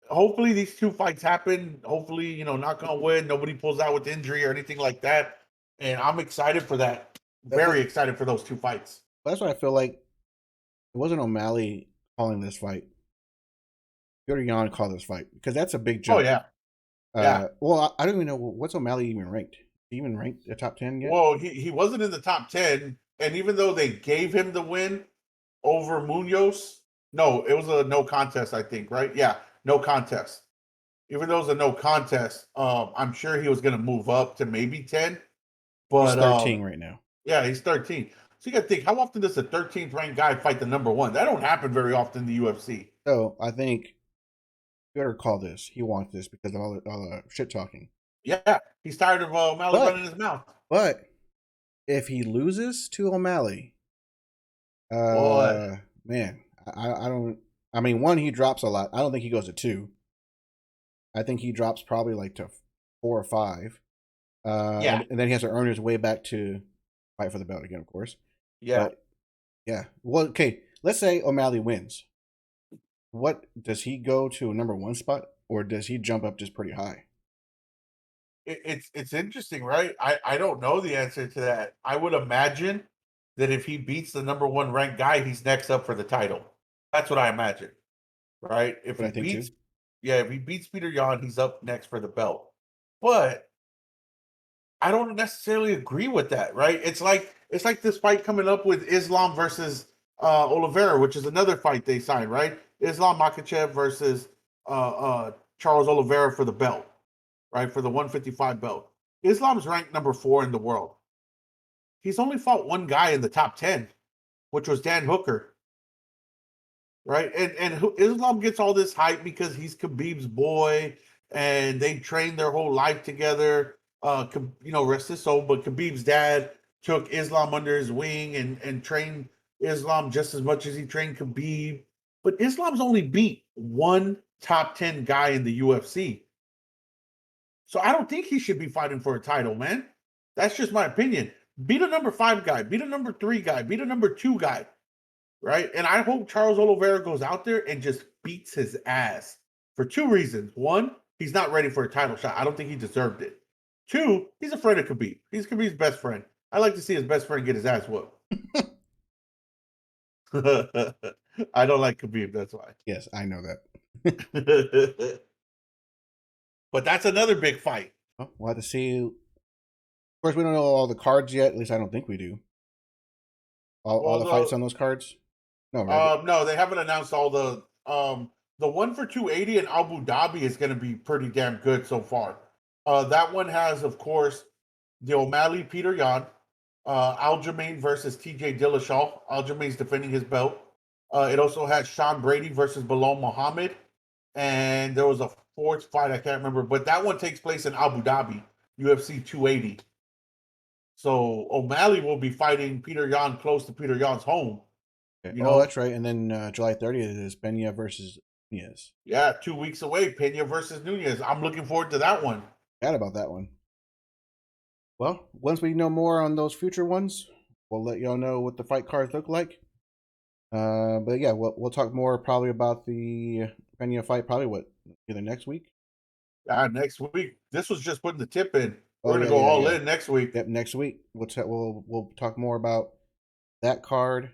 [SPEAKER 1] hopefully these two fights happen. Hopefully, knock on wood, nobody pulls out with injury or anything like that. And I'm excited for that. Very excited for those two fights.
[SPEAKER 2] That's what I feel like. It wasn't O'Malley calling this fight. Peter Yan called this fight because that's a big
[SPEAKER 1] Oh
[SPEAKER 2] jump.
[SPEAKER 1] yeah.
[SPEAKER 2] Well, I don't even know what's O'Malley even ranked. Is he even ranked the top 10 yet?
[SPEAKER 1] Well, he wasn't in the top 10, and even though they gave him the win over Munoz, no, it was a no contest, I think, right? Yeah, no contest. Even though it was a no contest, I'm sure he was going to move up to maybe 10.
[SPEAKER 2] He's
[SPEAKER 1] But
[SPEAKER 2] 13 right now.
[SPEAKER 1] yeah, he's 13. So you got to think, how often does a 13th ranked guy fight the number one? That don't happen very often in the UFC.
[SPEAKER 2] So I think better call this. He wants this because of all the shit talking.
[SPEAKER 1] Yeah, he's tired of O'Malley running his mouth.
[SPEAKER 2] But if he loses to O'Malley,
[SPEAKER 1] Boy,
[SPEAKER 2] man, I don't. I mean, one, he drops a lot. I don't think he goes to 2. I think he drops probably like to 4 or 5.
[SPEAKER 1] yeah,
[SPEAKER 2] and then he has to earn his way back to fight for the belt again, of course.
[SPEAKER 1] yeah.
[SPEAKER 2] But yeah, well, okay. Let's say O'Malley wins. What does he go to a number 1 spot, or does he jump up just pretty high?
[SPEAKER 1] It's interesting, right? I don't know the answer to that. I would imagine that if he beats the number one ranked guy, he's next up for the title. That's what I imagine, right? If
[SPEAKER 2] But
[SPEAKER 1] he
[SPEAKER 2] I think too.
[SPEAKER 1] beats, yeah, if he beats Peter Yan, he's up next for the belt. But I don't necessarily agree with that, right? It's like this fight coming up with Islam versus Oliveira, which is another fight they signed, right? Islam Makhachev versus Charles Oliveira for the belt, right? For the 155 belt. Islam's ranked number 4 in the world. He's only fought one guy in the top 10, which was Dan Hooker, right? And Islam gets all this hype because he's Khabib's boy and they trained their whole life together. Rest his soul, but Khabib's dad took Islam under his wing and trained Islam just as much as he trained Khabib. But Islam's only beat one top 10 guy in the UFC. So I don't think he should be fighting for a title, man. That's just my opinion. Beat a number 5 guy, beat a number 3 guy, beat a number 2 guy, right? And I hope Charles Oliveira goes out there and just beats his ass for 2 reasons. One, he's not ready for a title shot. I don't think he deserved it. 2, he's a friend of Khabib. He's Khabib's best friend. I like to see his best friend get his ass whooped. I don't like Khabib, that's why.
[SPEAKER 2] Yes, I know that.
[SPEAKER 1] But that's another big fight.
[SPEAKER 2] Well, we'll have to see. Of course, we don't know all the cards yet. At least I don't think we do. All the fights on those cards? No, right?
[SPEAKER 1] No, they haven't announced all the one for 280 in Abu Dhabi is going to be pretty damn good so far. That one has, of course, the O'Malley Peter Yan, Aljamain versus TJ Dillashaw. Aljamain's defending his belt. It also has Sean Brady versus Bilal Muhammad, and there was a 4th fight I can't remember, but that one takes place in Abu Dhabi, UFC 280. So O'Malley will be fighting Peter Yan close to Peter Yan's home.
[SPEAKER 2] Okay.
[SPEAKER 1] You
[SPEAKER 2] Oh,
[SPEAKER 1] know,
[SPEAKER 2] that's right. And then July 30th is Pena versus Nunez.
[SPEAKER 1] yeah, 2 weeks away, Pena versus Nunez. I'm looking forward to that one.
[SPEAKER 2] Forgot about that one. Well, once we know more on those future ones, we'll let y'all know what the fight cards look like. But yeah, we'll talk more probably about the Pena fight. Probably either next week.
[SPEAKER 1] Next week. This was just putting the tip in.
[SPEAKER 2] Oh,
[SPEAKER 1] We're gonna
[SPEAKER 2] yeah,
[SPEAKER 1] go
[SPEAKER 2] yeah,
[SPEAKER 1] all
[SPEAKER 2] yeah.
[SPEAKER 1] in next week.
[SPEAKER 2] Yep, next week we'll talk more about that card,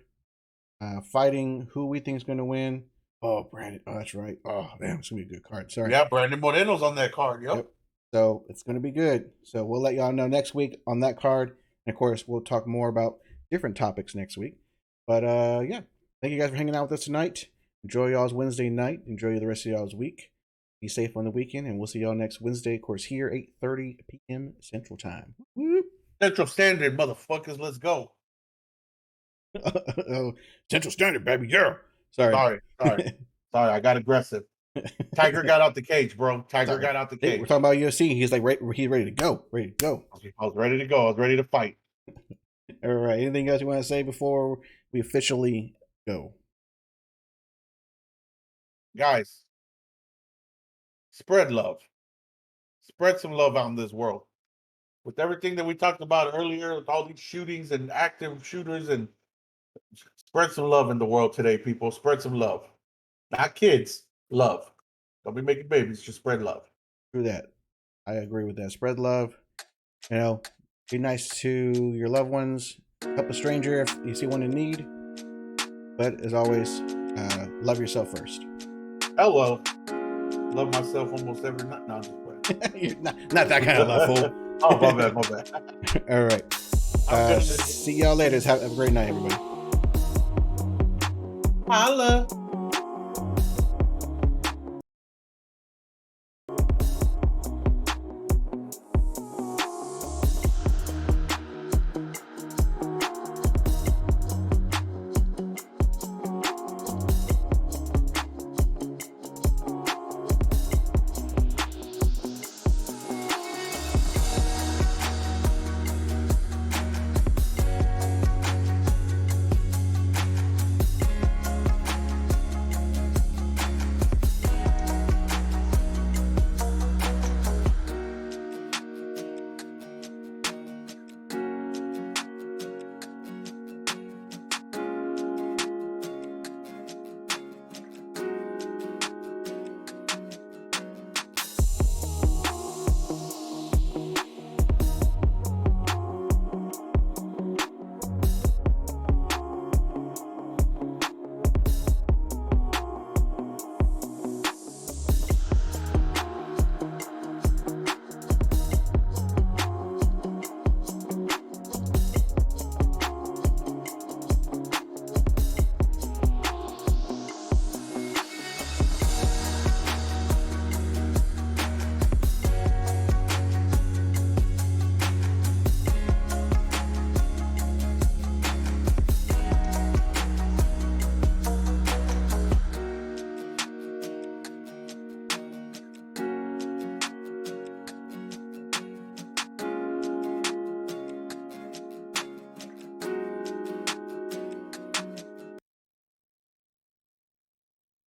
[SPEAKER 2] fighting, who we think is going to win. Oh, Brandon. Oh, that's right. Oh, damn, it's gonna be a good card. Sorry.
[SPEAKER 1] Yeah, Brandon Moreno's on that card. Yep.
[SPEAKER 2] So it's gonna be good. So we'll let y'all know next week on that card, and of course we'll talk more about different topics next week. But yeah, thank you guys for hanging out with us tonight. Enjoy y'all's Wednesday night. Enjoy the rest of y'all's week. Be safe on the weekend, and we'll see y'all next Wednesday, of course, here 8:30 p.m. Central Time. Whoop.
[SPEAKER 1] Central Standard, motherfuckers. Let's go.
[SPEAKER 2] Oh, Central Standard, baby. Yeah. Sorry.
[SPEAKER 1] Sorry. I got aggressive. Tiger got out the cage, bro. Tiger got out the cage.
[SPEAKER 2] We're talking about UFC. He's like, he's ready to go. Ready to go.
[SPEAKER 1] I was ready to go. I was ready to fight.
[SPEAKER 2] All right. Anything else you want to say before we officially go?
[SPEAKER 1] Guys, Spread love. Spread some love out in this world. With everything that we talked about earlier, with all these shootings and active shooters, and spread some love in the world today, people. Spread some love. Not kids, love. Don't be making babies, just spread love.
[SPEAKER 2] Do that. I agree with that. Spread love. You know, be nice to your loved ones. Help a stranger if you see one in need. But as always, love yourself first.
[SPEAKER 1] Hello. Love myself almost every night. No, I'm just playing.
[SPEAKER 2] not that kind of love, fool.
[SPEAKER 1] Oh, my bad, my bad.
[SPEAKER 2] All right. See y'all later. Have a great night, everybody.
[SPEAKER 1] Holla.